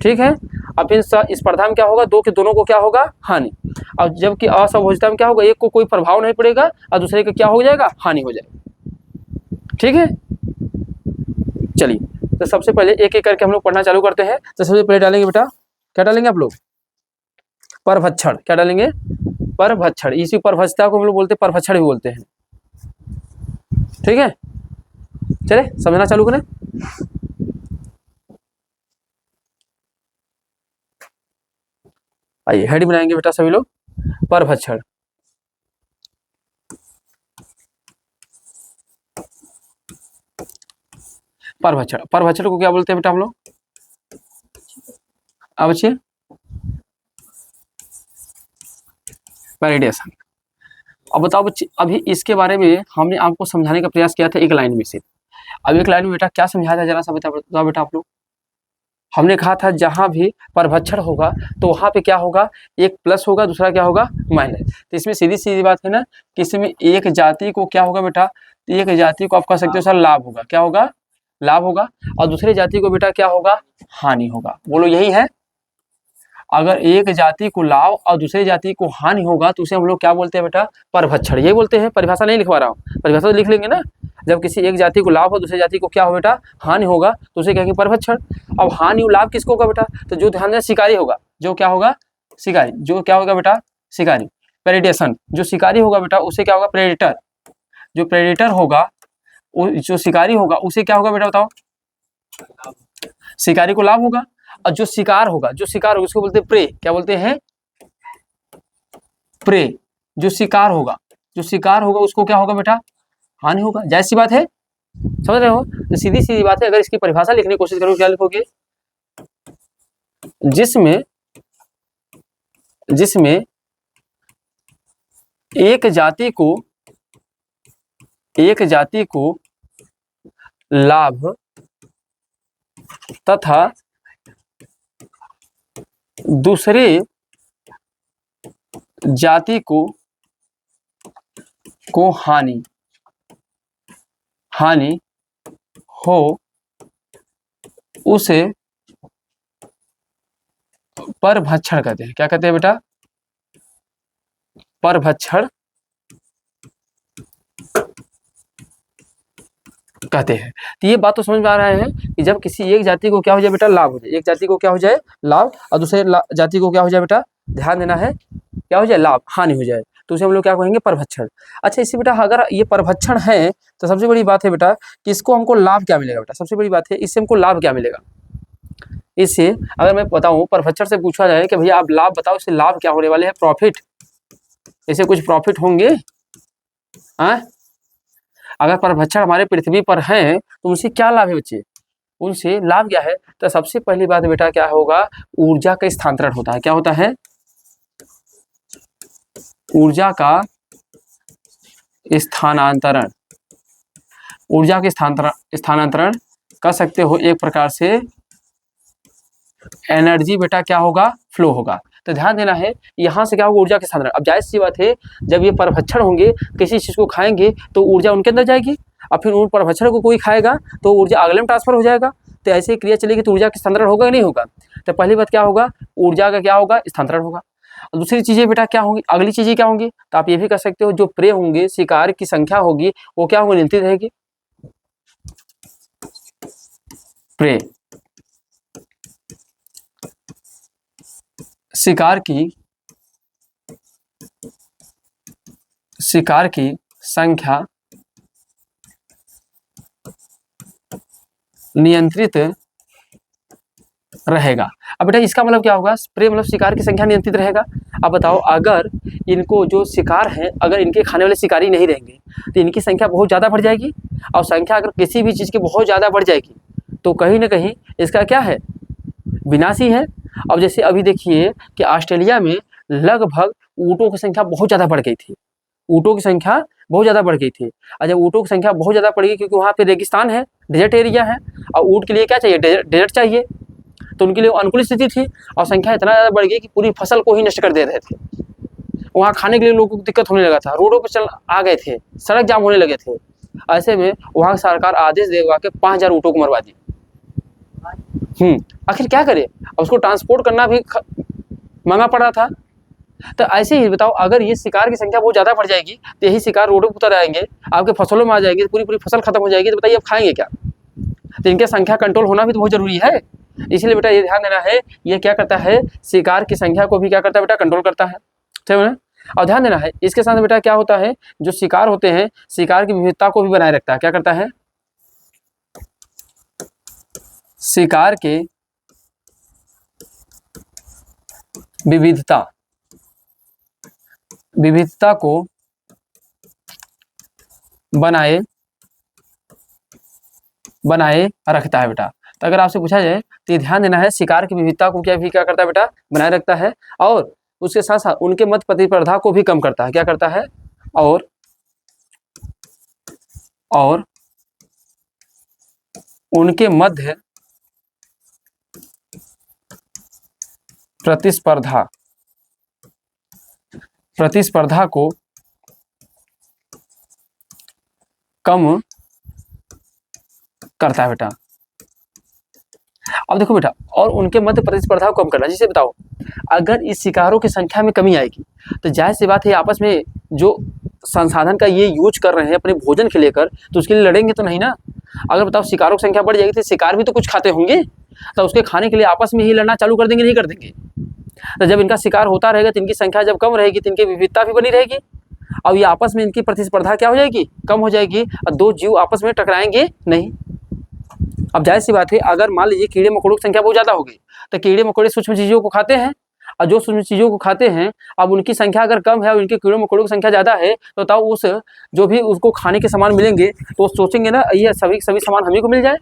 ठीक है। अब फिर स्पर्धा में क्या होगा, दो के दोनों को क्या होगा, हानि। और जबकि असहभोजिता में क्या होगा, एक को कोई प्रभाव नहीं पड़ेगा और दूसरे का क्या हो जाएगा, हानि हो जाएगा। ठीक है। चलिए, तो सबसे पहले एक एक करके हम लोग पढ़ना चालू करते हैं। तो सबसे पहले डालेंगे बेटा, क्या डालेंगे आप लोग, परभक्षण। क्या डालेंगे, परभक्षण। इसी परभक्षता को हम लोग बोलते हैं, परभक्षण भी बोलते हैं। ठीक है, चले समझना चालू करें। आइए हेड बनाएंगे बेटा सभी लोग, परभक्षण। परभक्षण, परभक्षण को क्या बोलते हैं बेटा हम लोग, अब बच्चे, पैरिडेशन। अब बताओ बच्चे, अभी इसके बारे में हमने आपको समझाने का प्रयास किया था एक लाइन में से। अब एक लाइन में बेटा क्या समझाया था, जरा सा बताओ बेटा आप लोग। हमने कहा था जहां भी परभक्षण होगा तो वहां पे क्या होगा, एक प्लस होगा, दूसरा क्या होगा, माइनस। तो इसमें सीधी सीधी बात है ना कि इसमें एक जाति को क्या होगा बेटा, एक जाति को आप कह सकते हो सर लाभ होगा। क्या होगा, लाभ होगा। और दूसरी जाति को बेटा क्या होगा, हानि होगा। बोलो यही है। अगर एक जाति को लाभ और दूसरी जाति को हानि होगा तो उसे हम लोग क्या बोलते हैं बेटा, परभक्षण। ये बोलते हैं, परिभाषा नहीं लिखवा रहा हूँ, परिभाषा तो लिख लेंगे ना। जब किसी एक जाति को लाभ हो दूसरी जाति को क्या हो बेटा, हानि होगा तो उसे कहेंगे परभक्षण। अब हानि और लाभ किसको होगा बेटा, तो जो ध्यान देना शिकारी होगा, जो क्या होगा, शिकारी। जो क्या होगा बेटा, शिकारी। प्रेडेशन, जो शिकारी होगा बेटा उसे क्या होगा, प्रेडेटर। जो प्रेडेटर होगा, जो शिकारी होगा उसे क्या होगा बेटा बताओ, शिकारी को लाभ होगा। और जो शिकार होगा, जो शिकार होगा उसको बोलते हैं प्रे। क्या बोलते हैं, प्रे। जो शिकार होगा, जो शिकार होगा उसको क्या होगा बेटा, हानि होगा। जायज़ सी बात है, समझ रहे हो। तो सीधी सीधी बात है। अगर इसकी परिभाषा लिखने की कोशिश करोगे क्या लिखोगे, जिसमें जिसमें एक जाति को लाभ तथा दूसरे जाति को हानि हो उसे परभक्षण कहते हैं। क्या कहते हैं बेटा, परभक्षण कहते हैं। तो ये बात तो समझ में आ रहा है कि जब किसी एक जाति को क्या हो जाए बेटा, लाभ हो जाए, एक जाति को क्या हो जाए, लाभ, और दूसरे जाति को क्या हो जाए बेटा, ध्यान देना है, क्या हो जाए, लाभ, हानि हो जाए, तो उसे हम लोग क्या कहेंगे, परभक्षण। अच्छा इसी बेटा अगर ये परभक्षण है तो सबसे बड़ी बात है बेटा कि इसको हमको लाभ क्या मिलेगा बेटा, सबसे बड़ी बात है इससे हमको लाभ क्या मिलेगा। इससे अगर मैं बताऊं, परभक्षण से पूछा जाए कि भैया आप लाभ बताओ, इससे लाभ क्या होने वाले हैं, प्रॉफिट, इससे कुछ प्रॉफिट होंगे। अगर परभक्षण हमारे पृथ्वी पर हैं तो उनसे क्या लाभ है बच्चे, उनसे लाभ क्या है। तो सबसे पहली बात बेटा क्या होगा, ऊर्जा का स्थानांतरण होता है। क्या होता है, ऊर्जा का स्थानांतरण। ऊर्जा के स्थानांतरण कर सकते हो, एक प्रकार से एनर्जी बेटा क्या होगा, फ्लो होगा। तो ध्यान देना है, यहाँ से क्या होगा, ऊर्जा के स्थानांतरण। अब जायज़ सी बात है, जब ये परभक्षण होंगे किसी चीज़ को खाएंगे तो ऊर्जा उनके अंदर जाएगी, और फिर उन परभक्षण को कोई खाएगा तो ऊर्जा अगले में ट्रांसफर हो जाएगा। तो ऐसे क्रिया चलेगी तो ऊर्जा का स्थानांतरण होगा कि नहीं होगा। तो पहली बात क्या होगा, ऊर्जा का क्या होगा, स्थानांतरण होगा। और दूसरी चीज़ें बेटा क्या होंगी, अगली चीज़ें क्या होंगी, तो आप ये भी कर सकते हो, जो प्रे होंगे, शिकार की संख्या होगी वो क्या होगी, नियंत्रित रहेगी। प्रे, शिकार की संख्या नियंत्रित रहेगा। अब बेटा इसका मतलब क्या होगा, प्रे मतलब शिकार की संख्या नियंत्रित रहेगा। अब बताओ अगर इनको जो शिकार है, अगर इनके खाने वाले शिकारी नहीं रहेंगे तो इनकी संख्या बहुत ज़्यादा बढ़ जाएगी, और संख्या अगर किसी भी चीज़ की बहुत ज़्यादा बढ़ जाएगी तो कहीं ना कहीं इसका क्या है, विनाश ही है। अब जैसे अभी देखिए कि ऑस्ट्रेलिया में लगभग ऊँटों की संख्या बहुत ज़्यादा बढ़ गई थी, ऊँटों की संख्या बहुत ज़्यादा बढ़ गई थी। और जब ऊँटों की संख्या बहुत ज़्यादा बढ़ गई, क्योंकि वहाँ पे रेगिस्तान है, डेजर्ट एरिया है, और ऊँट के लिए क्या चाहिए, डेजर्ट चाहिए, तो उनके लिए अनुकूल स्थिति थी, और संख्या इतना ज़्यादा बढ़ गई कि पूरी फसल को ही नष्ट कर दे रहे थे। वहाँ खाने के लिए लोगों को दिक्कत होने लगा था, रोडों पर चल आ गए थे, सड़क जाम होने लगे थे। ऐसे में वहाँ सरकार आदेश देगा के 5000 ऊँटों को मरवा दी। आखिर क्या करे, अब उसको ट्रांसपोर्ट करना भी महंगा पड़ रहा था। तो ऐसे ही बताओ अगर ये शिकार की संख्या बहुत ज़्यादा बढ़ जाएगी तो यही शिकार रोडों पर उतर आएंगे, आपके फसलों में आ जाएंगे, पूरी फसल खत्म हो जाएगी, तो बताइए अब खाएंगे क्या। तो इनकी संख्या कंट्रोल होना भी तो बहुत जरूरी है। इसलिए बेटा ये ध्यान देना है, ये क्या करता है, शिकार की संख्या को भी क्या करता है बेटा, कंट्रोल करता है, ठीक है। और ध्यान देना है इसके साथ बेटा क्या होता है, जो शिकार होते हैं शिकार की विविधता को भी बनाए रखता है। क्या करता है, शिकार के विविधता को बनाए रखता है बेटा। तो अगर आपसे पूछा जाए तो ये ध्यान देना है, शिकार की विविधता को क्या करता है बेटा, बनाए रखता है, और उसके साथ साथ उनके मध्य प्रतिस्पर्धा को भी कम करता है। क्या करता है, और उनके मध्य प्रतिस्पर्धा को कम करता है बेटा। अब देखो बेटा, और उनके मध्य प्रतिस्पर्धा को कम करना, जिसे बताओ अगर इस शिकारों की संख्या में कमी आएगी तो जाहिर सी बात है आपस में जो संसाधन का ये यूज कर रहे हैं अपने भोजन के लेकर, तो उसके लिए लड़ेंगे तो नहीं ना। अगर बताओ शिकारों की संख्या बढ़ जाएगी तो शिकार भी तो कुछ खाते होंगे, तो उसके खाने के लिए आपस में ही लड़ना चालू कर देंगे, नहीं कर देंगे। तो जब इनका शिकार होता रहेगा तो इनकी संख्या जब कम रहेगी तो इनकी विविधता भी बनी रहेगी, और ये आपस में इनकी प्रतिस्पर्धा क्या हो जाएगी, कम हो जाएगी, और दो जीव आपस में टकराएंगे नहीं। अब जाहिर सी बात है अगर मान लीजिए कीड़े मकोड़ों की संख्या बहुत ज़्यादा हो गई तो कीड़े मकोड़े सूक्ष्म चीज़ों को खाते हैं, और जो सूक्ष्म चीज़ों को खाते हैं अब उनकी संख्या अगर कम है और उनके कीड़े मकोड़ों की संख्या ज़्यादा है, तो बताओ उस जो भी उसको खाने के सामान मिलेंगे तो सोचेंगे ना ये सभी सामान हम ही को मिल जाए,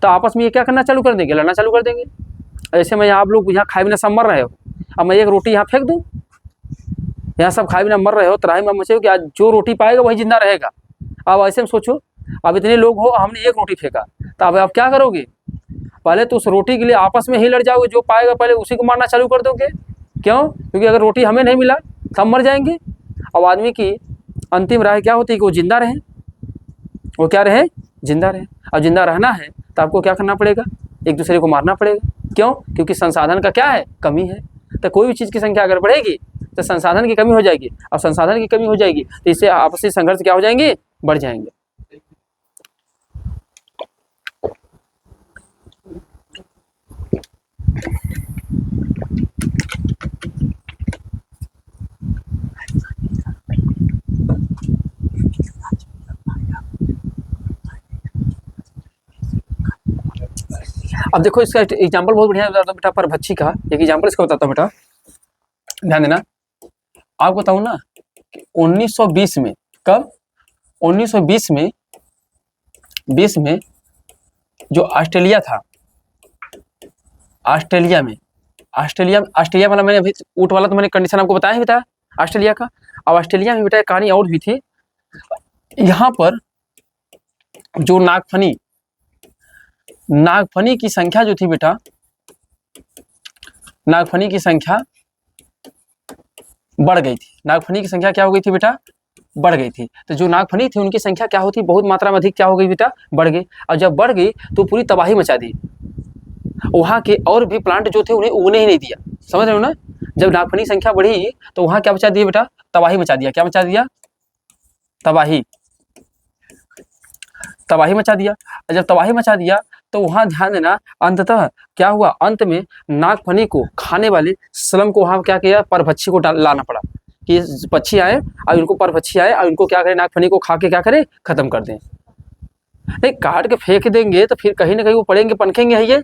तो आपस में ये क्या करना चालू कर देंगे, लड़ना चालू कर देंगे। ऐसे में आप लोग यहाँ खाए बिना सब मर रहे हो, अब मैं एक रोटी यहाँ फेंक दूँ, यहाँ सब खाए बिना मर रहे हो, तराही में मचे हो कि आज जो रोटी पाएगा वही जिंदा रहेगा। अब ऐसे में सोचो, अब इतने लोग हो, हमने एक रोटी फेंका, तो अब आप क्या करोगे, पहले तो उस रोटी के लिए आपस में ही लड़ जाओगे, जो पाएगा पहले उसी को मारना चालू कर दोगे। क्यों, क्योंकि अगर रोटी हमें नहीं मिला सब मर जाएंगे। अब आदमी की अंतिम राय क्या होती है कि वो जिंदा रहे, वो क्या रहे, जिंदा रहे। अब जिंदा रहना है तो आपको क्या करना पड़ेगा, एक दूसरे को मारना पड़ेगा। क्यों, क्योंकि संसाधन का क्या है, कमी है। तो कोई भी चीज़ की संख्या अगर बढ़ेगी तो संसाधन की कमी हो जाएगी, और संसाधन की कमी हो जाएगी तो इससे आपसी संघर्ष क्या हो जाएंगे, बढ़ जाएंगे। अब देखो इसका एग्जाम्पल बहुत बढ़िया बताता हूँ बेटा, परभक्षी का एक एग्जाम्पल इसका बताता हूँ बेटा, ध्यान देना। आपको बताऊँ ना कि 1920 में, कब, 1920 में जो ऑस्ट्रेलिया था, ऑस्ट्रेलिया वाला मैंने अभी ऊँट वाला तो मैंने कंडीशन आपको बताया ही बताया ऑस्ट्रेलिया का। अब ऑस्ट्रेलिया में बेटा कहानी और भी थी। यहाँ पर जो नागफनी की संख्या जो थी बेटा, नागफनी की संख्या बढ़ गई थी। नागफनी की संख्या क्या हो गई थी बेटा, बढ़ गई थी। तो जो नागफनी थी उनकी संख्या क्या होती, बहुत मात्रा में अधिक क्या हो गई बेटा, बढ़ गई। और जब बढ़ गई तो पूरी तबाही मचा दी, वहाँ के और भी प्लांट जो थे उन्हें उगने ही नहीं दिया। समझ रहे हो ना, जब नागफनी की संख्या बढ़ी तो वहाँ क्या मचा दिया बेटा, तबाही मचा दिया। क्या मचा दिया, तबाही मचा दिया। जब तबाही मचा दिया तो वहां ध्यान देना, अंततः क्या हुआ, अंत में नागफनी को खाने वाले सलम को वहां क्या किया, परभक्षी को लाना पड़ा कि पक्षी आए और इनको, परभक्षी आए और इनको क्या करे, नागफनी को खा के क्या करे, खत्म कर दें। नहीं काट के फेंक देंगे तो फिर कहीं ना कहीं वो पड़ेंगे, पनखेंगे है ये।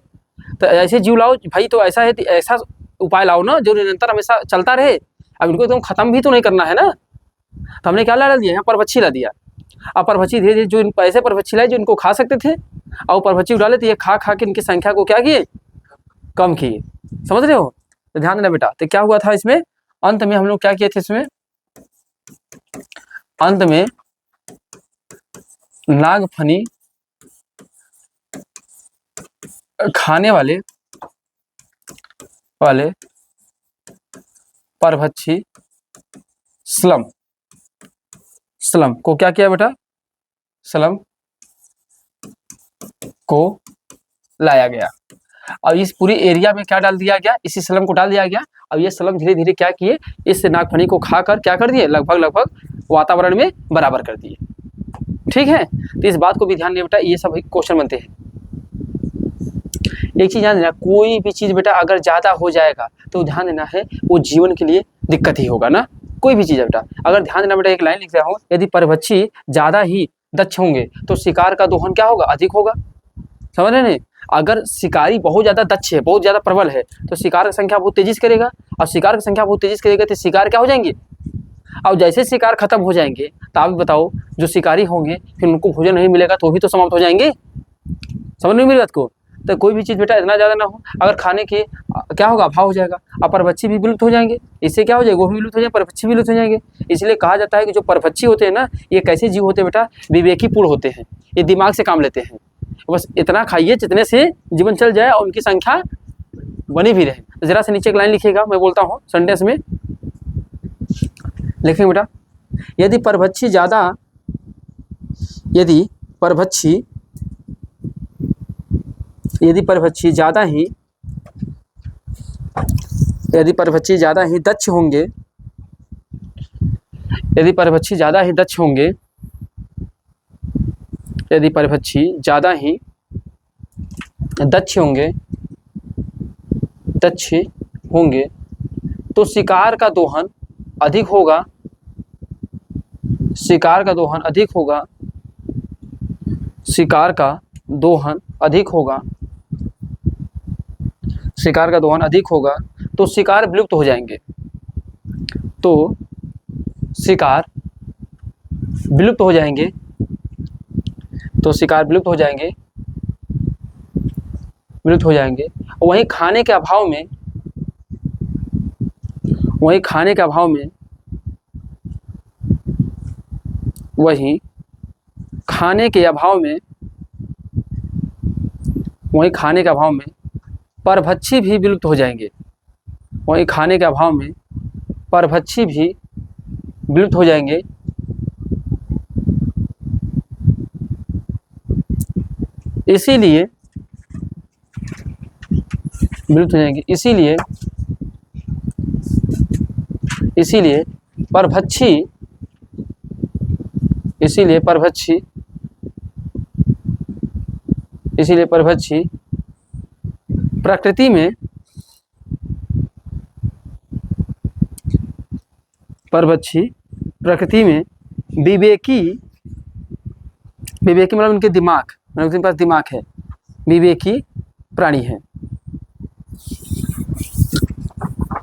तो ऐसे जीव लाओ भाई, तो ऐसा है, ऐसा उपाय लाओ ना जो निरंतर हमेशा चलता रहे। अब इनको एकदम खत्म भी तो नहीं करना है ना, तो हमने क्या ला दिया, यहाँ परभक्षी ला दिया। अब परभक्षी धीरे धीरे जो ऐसे परभक्षी लाए जो इनको खा सकते थे, और परभक्षी उड़ा लेते, ये खा खा के इनकी संख्या को क्या किए, कम किए। समझ रहे हो, तो ध्यान देना बेटा। तो क्या हुआ था इसमें, अंत में हम लोग क्या किए थे, इसमें अंत में नागफनी खाने वाले परभक्षी स्लम को क्या किया बेटा, स्लम को लाया गया। और इस पूरी एरिया में क्या डाल दिया गया, इसी स्लम को डाल दिया गया। अब ये स्लम धीरे धीरे क्या किए, इस नागफनी को खाकर क्या कर दिए, लगभग वातावरण में बराबर कर दिए। ठीक है, तो इस बात को भी ध्यान दिया बेटा, ये सब क्वेश्चन बनते हैं। एक चीज ध्यान देना, कोई भी चीज बेटा अगर ज्यादा हो जाएगा तो ध्यान देना है वो जीवन के लिए दिक्कत ही होगा ना, कोई भी चीज है बेटा। अगर ध्यान देना बेटा, एक लाइन लिख रहा हूं, यदि परभक्षी ज्यादा ही दक्ष होंगे तो शिकार का दोहन क्या होगा, अधिक होगा। समझ रहे नहीं, अगर शिकारी बहुत ज्यादा दक्ष है, बहुत ज्यादा प्रबल है, तो शिकार की संख्या बहुत तेजी से करेगा, और शिकार की संख्या बहुत तेजी से करेगा तो शिकार क्या हो जाएंगे। और जैसे शिकार खत्म हो जाएंगे तो आप बताओ, जो शिकारी होंगे फिर उनको भोजन नहीं मिलेगा तो वो भी तो समाप्त हो जाएंगे। समझ नहीं मेरी बात को। तो कोई भी चीज बेटा इतना ज्यादा ना हो, अगर खाने के क्या होगा, अभाव हो जाएगा, और परभक्षी भी विलुप्त हो जाएंगे। इससे क्या हो जाएगा, वो भी विलुप्त हो जाएंगे, परभक्षी भी विलुप्त हो जाएंगे। इसलिए कहा जाता है कि जो परभक्षी होते हैं ना, ये कैसे जीव होते हैं बेटा, विवेकी पूर्ण होते हैं, ये दिमाग से काम लेते हैं। बस इतना खाइए जितने से जीवन चल जाए और उनकी संख्या बनी भी रहे। जरा से नीचे एक लाइन लिखिएगा, मैं बोलता हूँ सेंटेंस में लिखेंगे बेटा, यदि परभक्षी ज्यादा ही दक्ष होंगे, यदि परभक्षी ज्यादा ही दक्ष होंगे तो शिकार का दोहन अधिक होगा, शिकार का दोहन अधिक होगा, तो शिकार विलुप्त हो जाएंगे, विलुप्त हो जाएंगे। वहीं खाने के अभाव में परभक्षी भी विलुप्त हो जाएंगे, इसीलिए परभक्षी प्रकृति में विवेकी मतलब उनके दिमाग, उनके पास दिमाग है, विवेकी प्राणी है।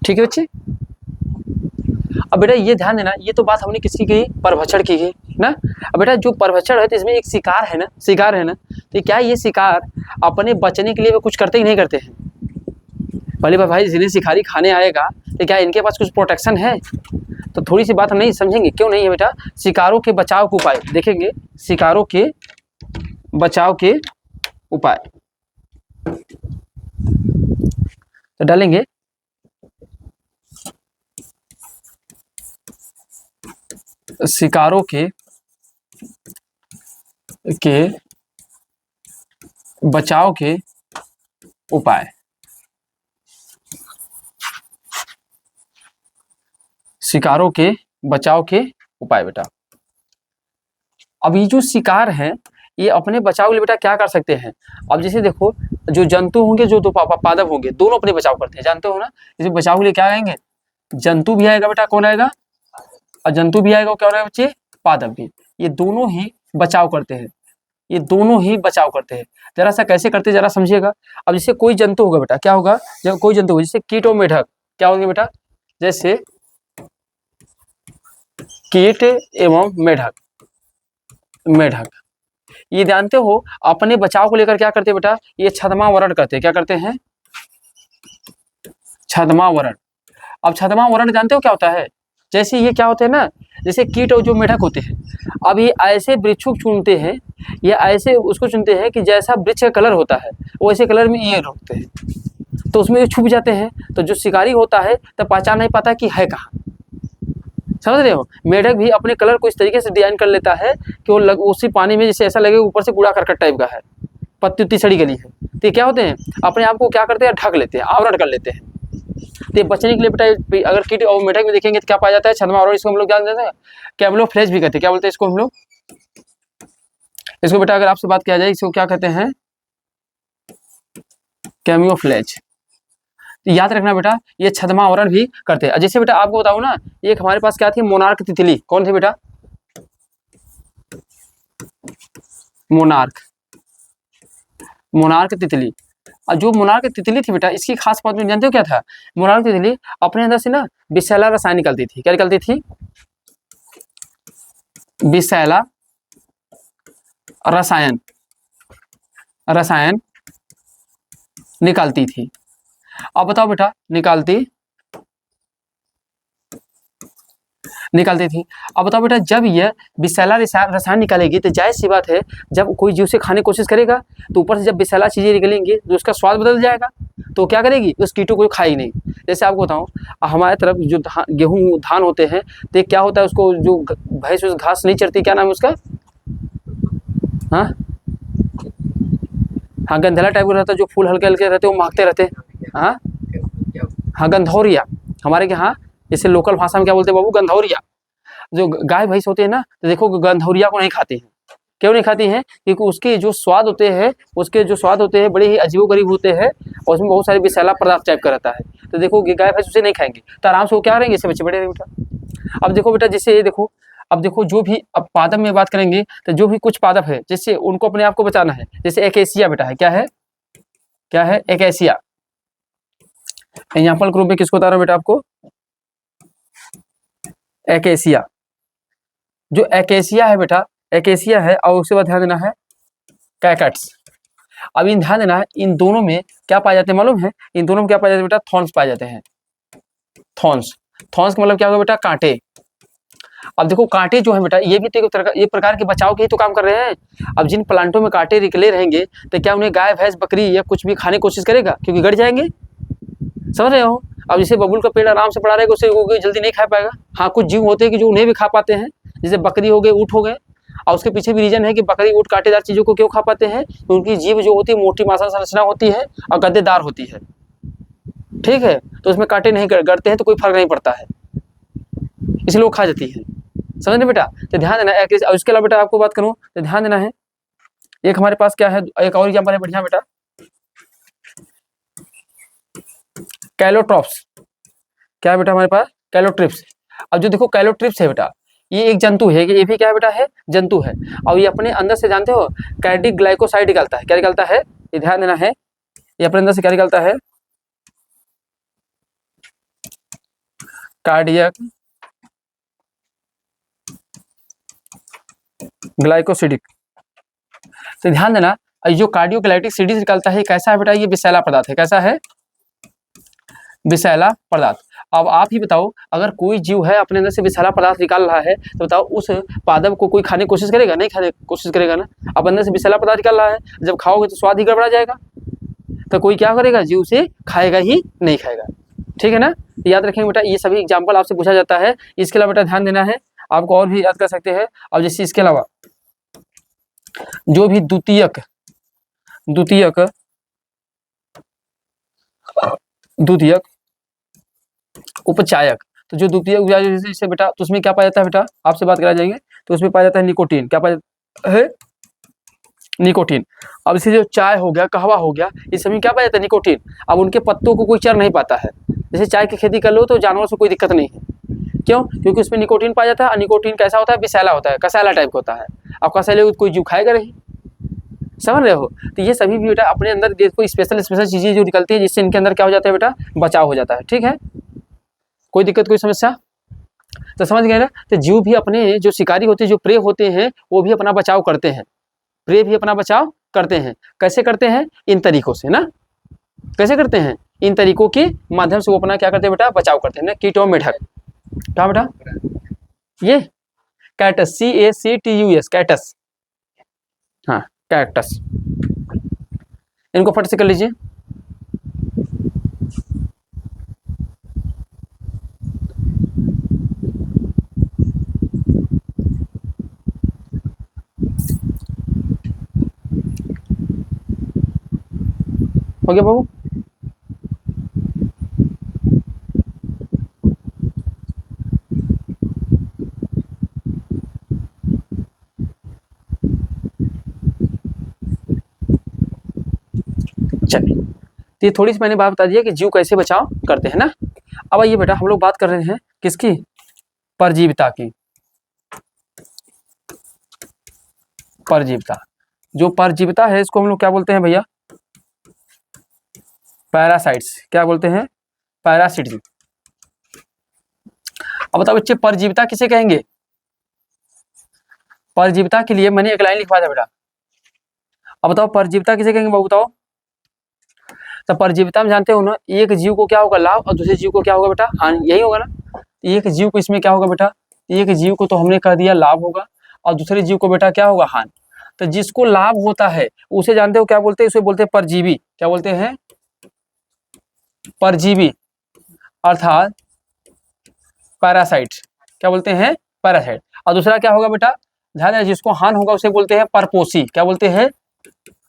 ठीक है बच्चे। अब बेटा ये ध्यान देना, ये तो बात हमने किसकी की, परभक्षण की है ना। अब बेटा जो परभक्षण है तो इसमें एक शिकार है ना, तो क्या ये शिकार अपने बचने के लिए वो कुछ करते ही नहीं करते हैं। पहले भाई जिन्हें शिकारी खाने आएगा तो क्या इनके पास कुछ प्रोटेक्शन है, तो थोड़ी सी बात हम नहीं समझेंगे, क्यों नहीं है बेटा। शिकारों के बचाव के उपाय देखेंगे, शिकारों के बचाव के उपाय तो डालेंगे, शिकारों के बचाव के उपाय। शिकारों के बचाव के उपाय बेटा। अब ये जो शिकार है ये अपने बचाव के लिए बेटा क्या कर सकते हैं। अब जैसे देखो जो जंतु होंगे जो दो पादप होंगे दोनों अपने बचाव करते हैं, जानते हो ना। जैसे बचाव के लिए क्या आएंगे, जंतु भी आएगा बेटा, कौन आएगा, और जंतु भी आएगा, क्या हो रहा है बच्चे, पादप भी। ये दोनों ही बचाव करते हैं, ये दोनों ही बचाव करते हैं। जरा सा कैसे करते हैं जरा समझिएगा। अब जैसे कोई जंतु होगा बेटा, क्या होगा, जब कोई जंतु होगा जैसे कीट और मेढक, क्या होंगे बेटा, जैसे कीट एवं मेढक, मेढक ये जानते हो अपने बचाव को लेकर क्या करते हैं बेटा, ये छद्मावरण करते हैं। क्या करते हैं, छद्मावरण। अब छद्मावरण जानते हो क्या होता है, जैसे ये क्या होते हैं ना, जैसे कीट और जो मेढक होते हैं, अब ये ऐसे वृक्षों को चुनते हैं, ये ऐसे उसको चुनते हैं कि जैसा वृक्ष का कलर होता है वैसे कलर में ये होते हैं, तो उसमें ये छुप जाते हैं। तो जो शिकारी होता है तो पहचान नहीं पाता कि है कहाँ, समझ रहे हो। मेढक भी अपने कलर को इस तरीके से डिजाइन कर लेता है कि वो उसी पानी में जैसे ऐसा लगे ऊपर से कूड़ा करकट टाइप का है, पत्ती उत्ती सड़ी गली है, तो ये क्या होते हैं, अपने आप को क्या करते हैं, ढक लेते हैं, आवरण कर लेते हैं। तो बचने के लिए बेटा अगर कीट और मेढक में देखेंगे तो क्या पाया जाता है, छद्मावरण। इसको हम लोग क्या देते हैं, कैमोफ्लेज भी कहते हैं। क्या बोलते हैं इसको हम लोग, इसको बेटा अगर आपसे बात किया जाए इसको क्या कहते हैं, कैमोफ्लेज। तो याद रखना बेटा ये छद्मावरण भी करते हैं। जैसे बेटा आपको बताऊं ना, एक हमारे पास क्या थी, मोनार्क तितली। कौन थी बेटा, मोनार्क, मोनार्क तितली। और जो मोनार्क तितली थी बेटा, इसकी खास बात जानते हो क्या था, मोनार्क तितली अपने अंदर से ना विषैला रसायन निकलती थी। क्या निकलती थी, विषैला रसायन, रसायन निकालती थी। अब बताओ बेटा, निकालती थी। अब बताओ बेटा जब ये विषैला रसायन निकालेगी तो जाहिर सी बात है जब कोई जीव से खाने की कोशिश करेगा तो ऊपर से जब विषैला चीजें निकलेंगी तो उसका स्वाद बदल जाएगा, तो क्या करेगी, उस कीटों को खाई नहीं। जैसे आपको बताऊं हमारे तरफ जो गेहूं धान होते हैं तो क्या होता है, उसको जो भैंस उस घास नहीं चरती, क्या नाम है उसका, हाँ हाँ गंधला टाइप का रहता है, जो फूल हल्के हल्के रहते हैं वो महकते रहते हैं, हाँ हाँ गंधौरिया, हमारे यहाँ जैसे लोकल भाषा में क्या बोलते हैं बाबू, गंधौरिया। जो गाय भैंस होते हैं ना तो देखो गंधौरिया को नहीं खाते हैं। क्यों नहीं खाती हैं, क्योंकि उसके जो स्वाद होते हैं, उसके जो स्वाद होते हैं बड़े ही अजीबोगरीब होते हैं और उसमें बहुत सारे विषैला पदार्थ टाइप का रहता है। तो देखो गाय भैंस उसे नहीं खाएंगे तो आराम से वो क्या करेंगे, इससे बच्चे बड़े बेटा। अब देखो बेटा जैसे ये देखो, अब देखो जो भी अब पादप में बात करेंगे तो जो भी कुछ पादप है जैसे उनको अपने आप को बचाना है, जैसे एकेसिया बेटा है, क्या है, क्या है, एकेसिया। एग्जाम्पल के रूप में किसको बता रहा हूं बेटा आपको, एकेसिया। जो एकेसिया है बेटा, एकेसिया है, और उसके बाद ध्यान देना है कैकट्स। अब इन ध्यान देना है इन दोनों में क्या पाए जाते हैं मालूम है, इन दोनों में क्या पाए जाते हैं बेटा, थॉर्न्स पाए जाते हैं। थॉर्न्स, थॉर्न्स का मतलब क्या होगा बेटा, कांटे। अब देखो कांटे जो है बेटा ये भी तो एक तरह का, ये प्रकार के बचाव के ही तो काम कर रहे हैं। अब जिन प्लांटों में कांटे निकले रहेंगे तो क्या उन्हें गाय भैंस बकरी या कुछ भी खाने की कोशिश करेगा, क्योंकि गड़ जाएंगे, समझ रहे हो। अब जैसे बबूल का पेड़ आराम से पड़ा रहेगा उसे वो जल्दी नहीं खा पाएगा। हाँ कुछ जीव होते हैं कि जो उन्हें भी खा पाते हैं, जैसे बकरी हो गए, ऊँट हो गए। और उसके पीछे भी रीजन है कि बकरी ऊँट कांटेदार चीजों को क्यों खा पाते हैं, उनकी जीभ जो होती है मोटी मांसल संरचना होती है और गद्देदार होती है, ठीक है, तो उसमें कांटे नहीं गड़ते हैं तो कोई फर्क नहीं पड़ता है, इसलिए वो खा जाती है, समझ बेटा। तो ध्यान देना। उसके अलावा बेटा आपको बात करूं तो ध्यान देना है, एक हमारे पास क्या है, एक और एग्जाम्पल है बढ़िया बेटा, कैलोट्रॉप्स। क्या है बेटा हमारे पास, कैलोट्रिप्स। अब जो देखो कैलोट्रिप्स है बेटा ये एक जंतु है, ये भी क्या है बेटा, है जंतु है। और ये अपने अंदर से जानते हो कार्डिक ग्लाइकोसाइड निकालता है। क्या निकालता है, ये ध्यान देना है, ये अपने अंदर से क्या निकालता है, कार्डियक ग्लाइकोसिडिक। तो ध्यान देना जो कार्डियोग्लाइटिक सीडीज निकलता है कैसा है बेटा, ये विषैला पदार्थ है। कैसा है, विषैला पदार्थ। अब आप ही बताओ अगर कोई जीव है अपने अंदर से विषैला पदार्थ निकाल रहा है तो बताओ उस पादप को कोई खाने की कोशिश करेगा, नहीं खाने की कोशिश करेगा ना। अब अंदर से विषैला पदार्थ निकाल रहा है, जब खाओगे तो स्वाद ही गड़बड़ा जाएगा, तो कोई क्या करेगा, जीव से खाएगा ही नहीं खाएगा, ठीक है ना। तो याद रखेंगे बेटा ये सभी एग्जाम्पल आपसे पूछा जाता है। इसके अलावा बेटा ध्यान देना है, आपको और भी याद कर सकते हैं। अब जैसे इसके अलावा जो भी द्वितीयक उपचायक, तो जो द्वितीयक जैसे बेटा तो उसमें क्या पाया जाता है बेटा, आपसे बात करा जाएंगे तो उसमें पाया जाता है निकोटीन। क्या पाया जाता है, निकोटीन। अब इसे जो चाय हो गया, कहवा हो गया, इस सभी में क्या पाया जाता है? निकोटीन। अब उनके पत्तों को कोई चर नहीं पाता है। जैसे चाय की खेती कर लो तो जानवरों से कोई दिक्कत नहीं है। क्यों? क्योंकि उसमें निकोटीन पाया जाता है, और निकोटीन कैसा होता है? विषैला होता है, कसैला टाइप का होता है। अब कसैले कोई जीव खाएगा नहीं, समझ रहे हो? तो ये सभी भी बेटा अपने अंदर कोई स्पेशल चीजें जो निकलती है, जिससे इनके अंदर क्या हो जाता है बेटा? बचाव हो जाता है। ठीक है, कोई दिक्कत, कोई समस्या? तो समझ गए ना? तो जीव भी अपने जो शिकारी होते हैं, जो प्रे होते हैं, वो भी अपना बचाव करते हैं। प्रे भी अपना बचाव करते हैं। कैसे करते हैं? इन तरीकों से ना। कैसे करते हैं? इन तरीकों के माध्यम से वो अपना क्या करते हैं बेटा? बचाव करते हैं ना। कीटों मेढक, क्या बेटा? ये कैटस, CACTUS, कैटस, हाँ कैक्टस। इनको फट से कर लीजिए। हो गया बाबू? चलिए, तो ये थोड़ी सी मैंने बात बता दी है कि जीव कैसे बचाव करते हैं ना। अब आइए बेटा, हम लोग बात कर रहे हैं किसकी? परजीविता की। परजीविता, जो परजीविता है इसको हम लोग क्या बोलते हैं भैया? पैरासाइट्स। क्या बोलते हैं? पैरासिट्स। अब बताओ बच्चे, परजीविता किसे कहेंगे? परजीविता के लिए मैंने एक लाइन लिखवा दिया बेटा। अब बताओ परजीविता किसे कहेंगे बाबू? बताओ। तो परजीविता में जानते हो ना, एक जीव को क्या होगा? लाभ, और दूसरे जीव को क्या होगा बेटा? हानि। यही होगा ना। एक जीव को इसमें क्या होगा बेटा? एक जीव को तो हमने कह दिया लाभ होगा, और दूसरे जीव को बेटा क्या होगा? हानि। तो जिसको लाभ होता है उसे जानते हो क्या बोलते हैं? उसे बोलते हैं परजीवी। क्या बोलते हैं? परजीवी, अर्थात पैरासाइट। क्या बोलते हैं? पैरासाइट। और दूसरा क्या होगा बेटा? ध्यान है, जिसको हानि होगा उसे बोलते हैं परपोषी। क्या बोलते हैं?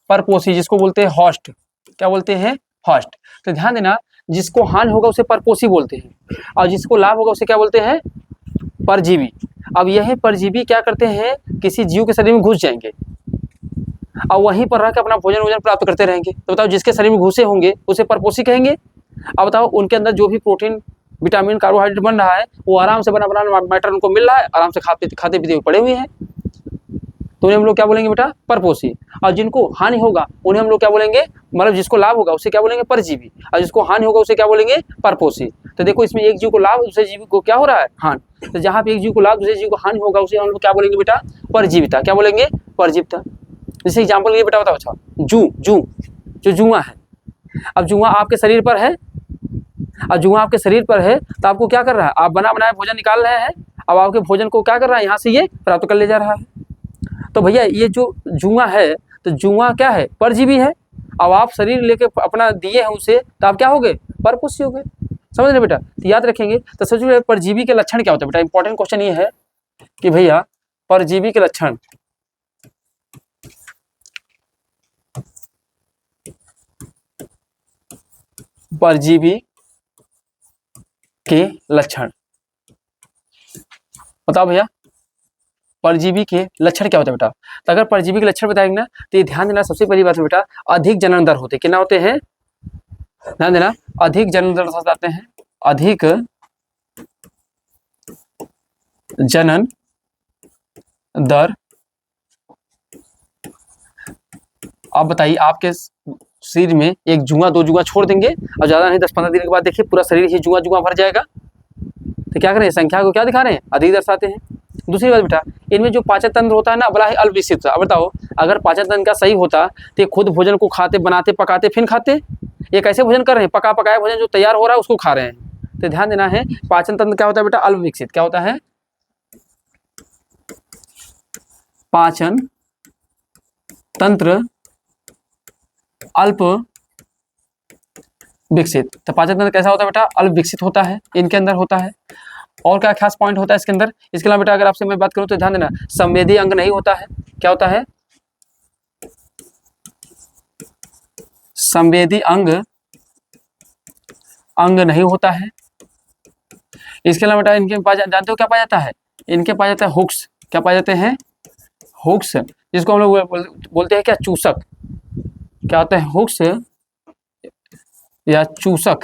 परपोषी। जिसको बोलते हैं हॉस्ट। क्या बोलते हैं? हॉस्ट। तो ध्यान देना, जिसको हानि होगा उसे परपोषी बोलते हैं, और जिसको लाभ होगा उसे क्या बोलते हैं? परजीवी। अब यह परजीवी क्या करते हैं? किसी जीव के शरीर में घुस जाएंगे और वहीं पर रहकर अपना भोजन प्राप्त करते रहेंगे। तो बताओ, जिसके शरीर में घुसे होंगे उसे परपोषी कहेंगे। अब बताओ, उनके अंदर जो भी प्रोटीन, विटामिन, कार्बोहाइड्रेट बन रहा है वो आराम से बना मैटर उनको मिल रहा है, आराम से खाते पीते हुए पड़े हुए हैं, तो उन्हें हम लोग क्या बोलेंगे बेटा? परपोषी। और जिनको हानि होगा उन्हें हम लोग क्या बोलेंगे? मतलब जिसको लाभ होगा उसे क्या बोलेंगे? परजीवी। और जिसको हानि होगा उसे क्या बोलेंगे? परपोषी। तो देखो, इसमें एक जीव को लाभ, दूसरे जीव को क्या हो रहा है? हानि। तो जहां पे एक जीव को लाभ, दूसरे जीव को हानि होगा उसे हम लोग क्या बोलेंगे बेटा? परजीविता। क्या बोलेंगे? परजीविता। जैसे एग्जाम्पल के लिए बेटा बताओ, अच्छा जो जुआ है, अब जुआ आपके शरीर पर है, अब जुआ आपके शरीर पर है तो आपको क्या कर रहा है? आप बना बनाया भोजन निकाल रहे हैं, अब आपके भोजन को क्या कर रहा है? यहाँ से ये प्राप्त कर ले जा रहा है। तो भैया ये जो जुआ है, तो जुआ क्या है? परजीवी है। अब आप शरीर लेके अपना दिए हैं उसे, तो आप क्या हो गए? परपोषी हो गए। समझ रहे बेटा? तो याद रखेंगे। तो सोचिए परजीवी के लक्षण क्या होते हैं बेटा? इंपॉर्टेंट क्वेश्चन ये है कि भैया परजीवी के लक्षण, परजीवी के लक्षण बताओ भैया। परजीवी के लक्षण क्या होते हैं बेटा? तो अगर परजीवी के लक्षण बताएंगे ना, तो ये ध्यान देना, सबसे पहली बात है बेटा, अधिक जनन दर होते। कितना होते हैं? ध्यान देना, अधिक जनन दर बताते हैं। अधिक जनन दर। आप बताइए, आपके शरीर में एक जुआ, दो जुआ छोड़ देंगे और ज्यादा नहीं 10-15 दिन के बाद देखिए पूरा शरीर ही जुआ जुआ भर जाएगा। तो क्या करें? संख्या को क्या दिखा रहे हैं? अधिक दर्शाते हैं। दूसरी बात बेटा, इनमें जो पाचन तंत्र होता है ना, बड़ा ही अल्पविकसित था। बताओ, अगर पाचन तंत्र का सही होता तो खुद भोजन को खाते, बनाते, पकाते, फिर खाते। ये कैसे भोजन कर रहे हैं? पका पकाया भोजन जो तैयार हो रहा है उसको खा रहे हैं। तो ध्यान देना है, पाचन तंत्र क्या होता है बेटा? अल्पविकसित। क्या होता है? पाचन तंत्र अल्प विकसित। तो पाचन तंत्र कैसा होता है बेटा? अल्प विकसित होता है, इनके अंदर होता है। और क्या खास पॉइंट होता है इसके अंदर? इसके अलावा बेटा अगर आपसे मैं बात करूं तो ध्यान देना, संवेदी अंग नहीं होता है। क्या होता है? संवेदी अंग नहीं होता है। इसके अलावा बेटा इनके पास जानते हो क्या पाया जाता है? इनके पाया जाता है हुक्स। क्या पाए जाते हैं? हुक्स। जिसको हम लोग बोलते हैं क्या, चूसक। क्या होते हैं, हुक्स या चूसक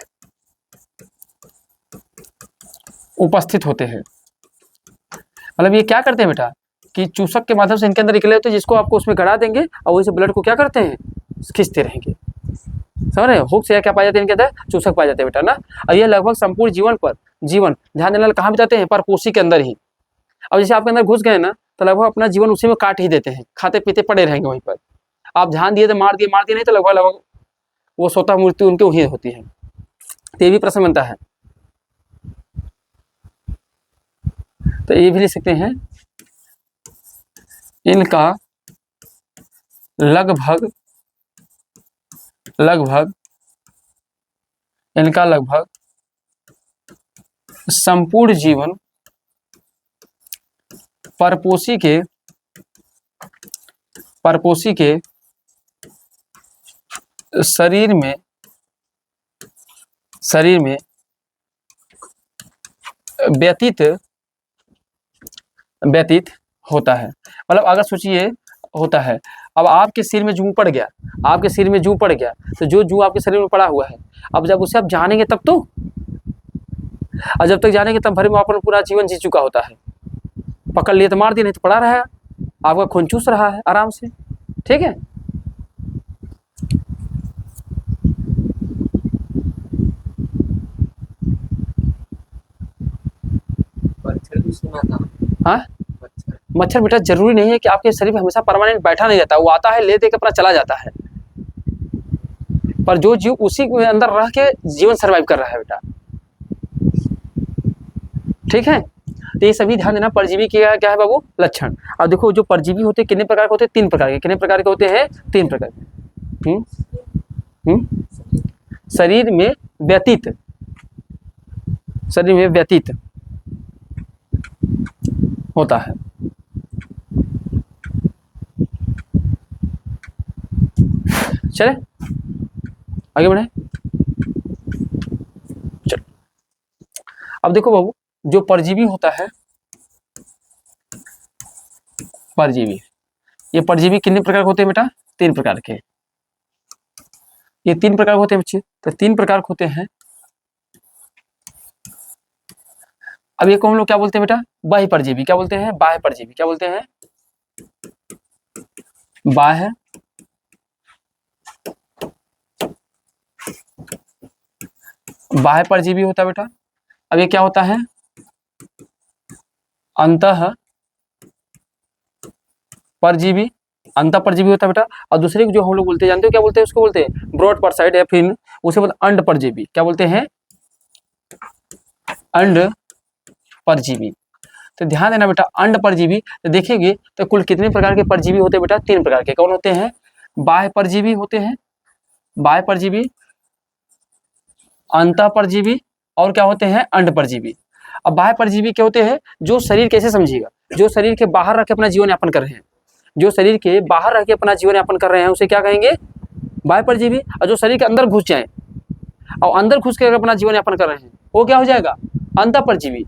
उपस्थित होते हैं। मतलब ये क्या करते हैं बेटा कि चूसक के माध्यम से इनके अंदर निकले होते हैं, जिसको आपको उसमें गड़ा देंगे और वही से ब्लड को क्या करते हैं, खींचते रहेंगे। समझ रहे हो, हुक्स या क्या पाए जाते हैं इनके अंदर, चूसक पाए जाते हैं बेटा ना। और ये लगभग संपूर्ण जीवन ध्यान देने वाले कहाँ बिताते हैं, परपोषी के अंदर ही। अब जैसे आपके अंदर घुस गए ना, तो लगभग अपना जीवन उसी में काट ही देते हैं, खाते पीते पड़े रहेंगे वहीं पर। आप ध्यान दिए तो मार दिए नहीं तो लगभग वो स्वतः मृत्यु उनकी वही होती है। तो ये भी प्रश्न बनता है, तो ये भी लिख सकते हैं, इनका लगभग संपूर्ण जीवन परपोषी के शरीर में व्यतीत होता है। मतलब अगर सोचिए होता है, अब आपके सिर में जूं पड़ गया, तो जो जूं आपके शरीर में पड़ा हुआ है, अब जब उसे आप जानेंगे तब तो, और जब तक जानेंगे तब भरे में अपना पूरा जीवन जी चुका होता है। पकड़ लिए तो मार दिए, नहीं तो पड़ा रहा, आपका खून चूस रहा है आराम से। ठीक है, मच्छर भी सुना था। हाँ, मच्छर बेटा जरूरी नहीं है कि आपके शरीर में हमेशा परमानेंट बैठा नहीं रहता, वो आता है ले दे के अपना चला जाता है, पर जो जीव उसी के अंदर रह के जीवन सर्वाइव कर रहा है बेटा। ठीक है, तो ये सभी ध्यान देना, परजीवी क्या है बाबू, लक्षण। अब देखो जो परजीवी होते हैं कितने प्रकार के होते हैं, 3 प्रकार के। कितने प्रकार के होते हैं, 3 प्रकार के। शरीर में व्यतीत होता है। चले आगे बढ़े, चल। अब देखो बाबू, जो परजीवी होता है, ये परजीवी कितने प्रकार के होते हैं बेटा, 3 प्रकार के। ये 3 प्रकार होते हैं बच्चे, तो 3 प्रकार होते हैं। अब ये को हम लोग क्या बोलते हैं बेटा, बाह्य परजीवी। क्या बोलते हैं, बाह्य परजीवी। क्या बोलते हैं, बाह्य परजीवी होता है बेटा। अब ये क्या होता है, अंतः परजीवी होता है बेटा। और दूसरे को जो हम लोग बोलते हैं, जानते हो क्या बोलते हैं, उसको बोलते हैं ब्रॉड परसाइड, या फिर उसे बोलते हैं अंड परजीवी। क्या बोलते हैं, अंड परजीवी। तो ध्यान देना बेटा, अंड परजीवी तो देखेंगे तो कुल कितने प्रकार के परजीवी होते हैं बेटा, 3 प्रकार के। कौन होते हैं, बाह्य परजीवी होते हैं, बाह्य परजीवी, अंतः परजीवी, और क्या होते हैं, अंड परजीवी। अब बाह्य परजीवी क्या होते हैं, जो शरीर कैसे समझिएगा, जो शरीर के बाहर रह के अपना जीवन यापन कर रहे हैं, जो शरीर के बाहर रह के अपना जीवन यापन कर रहे हैं उसे क्या कहेंगे, बाह्य परजीवी। और जो शरीर के अंदर घुस जाए और अंदर घुस के अपना जीवन यापन कर रहे हैं वो क्या हो जाएगा, अंतः परजीवी।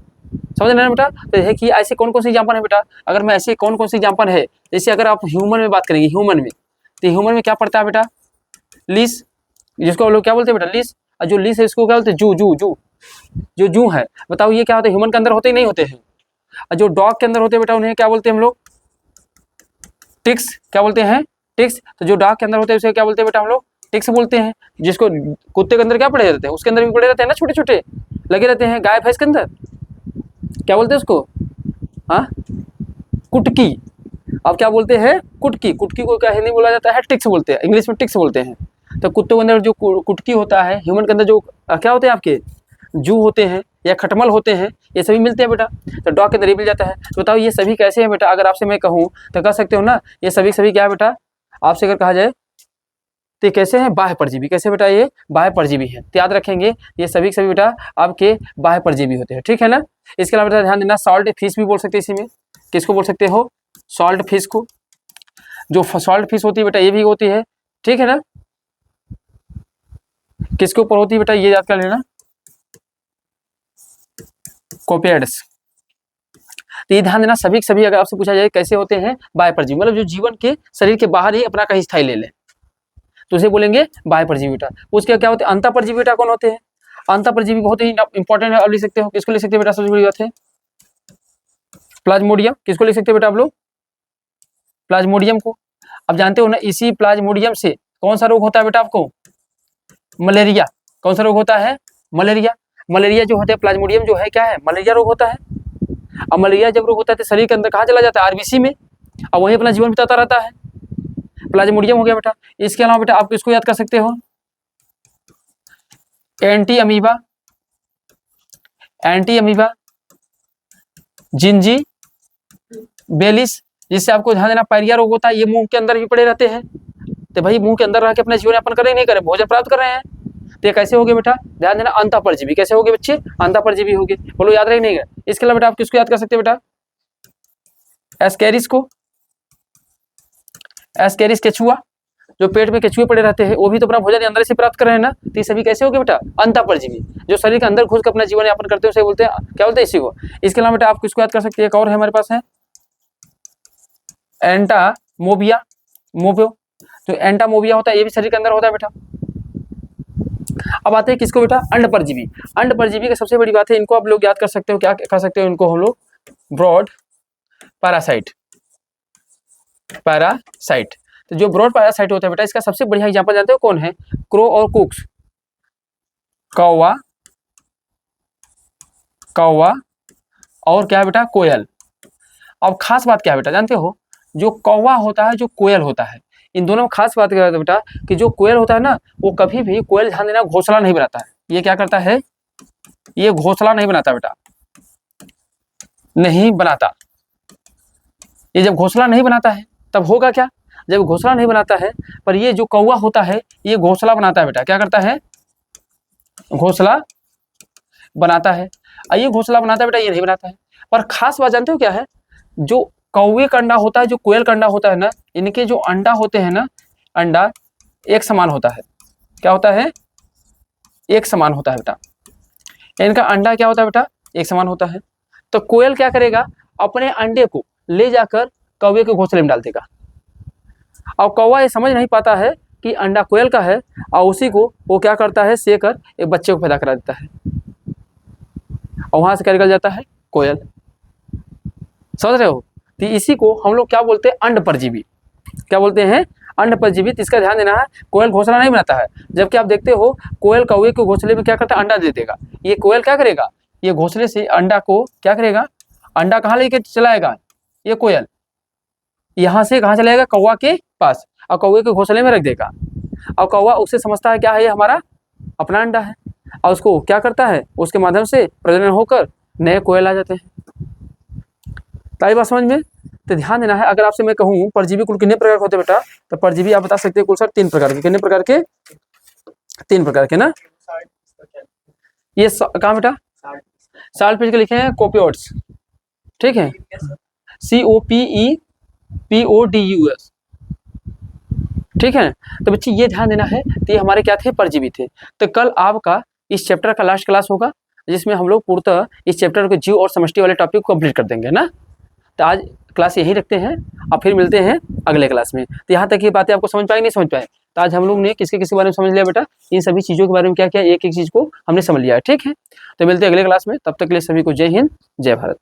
समझ रहे हैं बेटा। तो है कि ऐसे कौन कौन से एग्जाम्पल है बेटा, अगर मैं ऐसे कौन कौन से एग्जाम्पल है, जैसे अगर आप ह्यूमन में बात करेंगे, ह्यूमन में, तो ह्यूमन में क्या पड़ता है बेटा, लीस, जिसको हम लोग क्या बोलते हैं बेटा, लीस। और जो लीस है इसको क्या बोलते हैं, जो जू है। बताओ ये क्या होता है, ह्यूमन के अंदर होते ही नहीं होते हैं। और जो डॉग के अंदर होते हैं बेटा उन्हें क्या बोलते हैं हम लोग, टिक्स। क्या बोलते हैं, टिक्स। तो जो डॉग के अंदर होते हैं उसे क्या बोलते हैं बेटा हम लोग, टिक्स बोलते हैं। जिसको कुत्ते के अंदर क्या पड़े रहते हैं, उसके अंदर भी पड़े रहते हैं ना, छोटे छोटे लगे रहते हैं। गाय भैंस के अंदर क्या बोलते हैं उसको, हाँ, कुटकी। अब क्या बोलते हैं, कुटकी। कुटकी को क्या हिंदी बोला जाता है, टिक्स बोलते हैं, इंग्लिश में टिक्स बोलते हैं। तो कुत्तों के अंदर जो कुटकी होता है, ह्यूमन के अंदर जो क्या होते हैं आपके, जू होते हैं या खटमल होते हैं, ये सभी मिलते हैं बेटा। तो डॉग के अंदर ये मिल जाता है। तो बताओ ये सभी कैसे हैं बेटा, अगर आपसे मैं कहूँ तो कह सकते हो ना, ये सभी क्या है बेटा, आपसे अगर कहा जाए तो कैसे हैं, बाह्य परजीवी। कैसे बेटा, ये बाह्य परजीवी है। तो याद रखेंगे ये सभी बेटा आपके बाह्य परजीवी होते हैं। ठीक है ना। इसके अलावा बेटा ध्यान देना, सॉल्ट फिश भी बोल सकते हैं इसी में। किसको बोल सकते हो, सॉल्ट फिश को। जो सॉल्ट फिश होती है बेटा ये भी होती है। ठीक है ना। किसके ऊपर होती है बेटा, ये याद कर लेना, कोपेड्स। तो ये ध्यान देना, सभी सभी अगर आपसे पूछा जाए कैसे होते हैं, बाह्य परजीवी, मतलब जो जीवन के शरीर के बाहर ही अपना कहीं स्थायी ले लें तो उसे बोलेंगे बाह्य परजीवी बेटा। उसके क्या होते हैं, अंतः परजीवी बेटा कौन होते हैं, अंतः परजीवी बहुत ही इंपॉर्टेंट है, अब लिख सकते हो, किसको लिख सकते हैं बेटा, सबसे बड़ी बात है प्लाज्मोडियम, किसको लिख सकते हैं बेटा आप लोग, प्लाज्मोडियम को। अब जानते हो ना, इसी प्लाज्मोडियम से कौन सा रोग होता है बेटा आपको, मलेरिया। कौन सा रोग होता है, मलेरिया। मलेरिया जो होता है, प्लाज्मोडियम जो है क्या है, मलेरिया रोग होता है। अब मलेरिया जब रोग होता है तो शरीर के अंदर कहाँ चला जाता है, आरबीसी में, और वहीं अपना जीवन बिताता रहता है, प्लाज्मोडियम हो गया बेटा। इसके अलावा बेटा आप किसको याद कर सकते हो, एंटी अमीबा, एंटी अमीबा, जिंजी बेलिस, जिससे आपको ध्यान देना पायरिया रोग होता है, ये मुंह के अंदर भी पड़े रहते हैं। तो भाई मुंह के अंदर रह के अपना जीवन यापन करें नहीं करें, भोजन प्राप्त कर रहे हैं, तो ये कैसे हो गए बेटा, ध्यान देना, अंतः परजीवी। कैसे हो गए बच्चे, अंतः परजीवी हो गए, बोलो याद रहे नहीं गए। इसके अलावा बेटा आप किसको याद कर सकते हैं बेटा, एस्केरिस को, एस्केरिस केचुआ, जो पेट में केचुए पड़े रहते हैं, वो भी तो अपना भोजन अंदर से प्राप्त कर रहे हैं ना, तो ये सभी कैसे हो गए बेटा, अंतः परजीवी, जो शरीर के अंदर घुस कर अपना जीवन यापन करते हैं, उसे बोलते हैं, क्या बोलते हैं, इसी को। इसके अलावा बेटा आप किसको याद कर सकते हैं, एक और है हमारे पास है एंटामोबिया, मोबियो, तो एंटामोबिया होता है, ये भी शरीर के अंदर होता है बेटा। अब आते हैं किसको बेटा, अंड परजीवी। अंड परजीवी की सबसे बड़ी बात है, इनको आप लोग याद कर सकते हो, क्या कर सकते हो इनको हम लोग, ब्रॉड पैरासाइट, पैरासाइट। तो जो ब्रॉड पैरासाइट होता है बेटा, इसका सबसे बढ़िया एग्जांपल जानते हो कौन है, क्रो और कुक्स, कौवा, कौवा और क्या है बेटा, कोयल। अब खास बात क्या है बेटा, जानते हो, जो कौवा होता है, जो कोयल होता है, इन दोनों में खास बात क्या है बेटा, कि जो कोयल होता है ना, वो कभी भी, कोयल ध्यान देना, घोंसला नहीं बनाता है। ये क्या करता है, ये घोंसला नहीं बनाता बेटा, नहीं बनाता। ये जब घोंसला नहीं बनाता है तब होगा क्या, जब घोंसला नहीं बनाता है, पर ये जो कौवा होता है ये घोंसला बनाता है बेटा, क्या करता है, घोंसला बनाता है। ये घोंसला बनाता है बेटा, ये नहीं बनाता है। पर खास बात जानते हो क्या है, जो कौवे का अंडा होता है, जो कोयल का अंडा होता है ना, इनके जो अंडा होते हैं ना, अंडा एक समान होता है। क्या होता है, एक समान होता है बेटा, इनका अंडा क्या होता है बेटा, एक समान होता है। तो कोयल क्या करेगा, अपने अंडे को ले जाकर कौवे के घोंसले में डाल देगा, और कौवा ये समझ नहीं पाता है कि अंडा कोयल का है, और उसी को वो क्या करता है, सेकर एक बच्चे को पैदा करा देता है, और वहां से क्या निकल जाता है, कोयल। समझ रहे हो, तो इसी को हम लोग क्या बोलते हैं, अंड परजीवी। क्या बोलते हैं, अंड परजीवी। इसका ध्यान देना है, कोयल घोंसला नहीं बनाता है, जबकि आप देखते हो कोयल कौवे के घोंसले में क्या करता है, अंडा दे देगा। ये कोयल क्या करेगा, ये घोंसले से अंडा को क्या करेगा, अंडा कहाँ लेके चलाएगा, ये कोयल यहाँ से कहाँ चलाएगा, कौवा के पास, और कौवे के घोंसले में रख देगा, और कौवा उससे समझता है क्या है, ये हमारा अपना अंडा है, और उसको क्या करता है, उसके माध्यम से प्रजनन होकर नए कोयल आ जाते हैं। ताई बात समझ में। तो ध्यान देना है, अगर आपसे मैं कहूँ परजीवी कुल कितने प्रकार के होते हैं बेटा, तो परजीवी आप बता सकते हैं कुल सर 3 प्रकार के। कितने प्रकार के, 3 प्रकार के ना। ये कहाँ बेटा, 60 पेज के लिखे हैं, कोपियोड्स, ठीक है, COPEPODUS, ठीक है। तो बच्चे ये ध्यान देना है, तो ये हमारे क्या थे, परजीवी थे। तो कल आपका इस चैप्टर का लास्ट क्लास होगा, जिसमें हम लोग पूर्णतः इस चैप्टर के जीव और समष्टि वाले टॉपिक को कंप्लीट कर देंगे ना। तो आज क्लास यहीं रखते हैं, अब फिर मिलते हैं अगले क्लास में। तो यहाँ तक की बातें आपको समझ पाए नहीं समझ पाए, तो आज हम लोग ने किसके बारे में समझ लिया बेटा, इन सभी चीज़ों के बारे में क्या क्या एक एक चीज़ को हमने समझ लिया है, ठीक है। तो मिलते हैं अगले क्लास में, तब तक के लिए सभी को जय हिंद, जय भारत।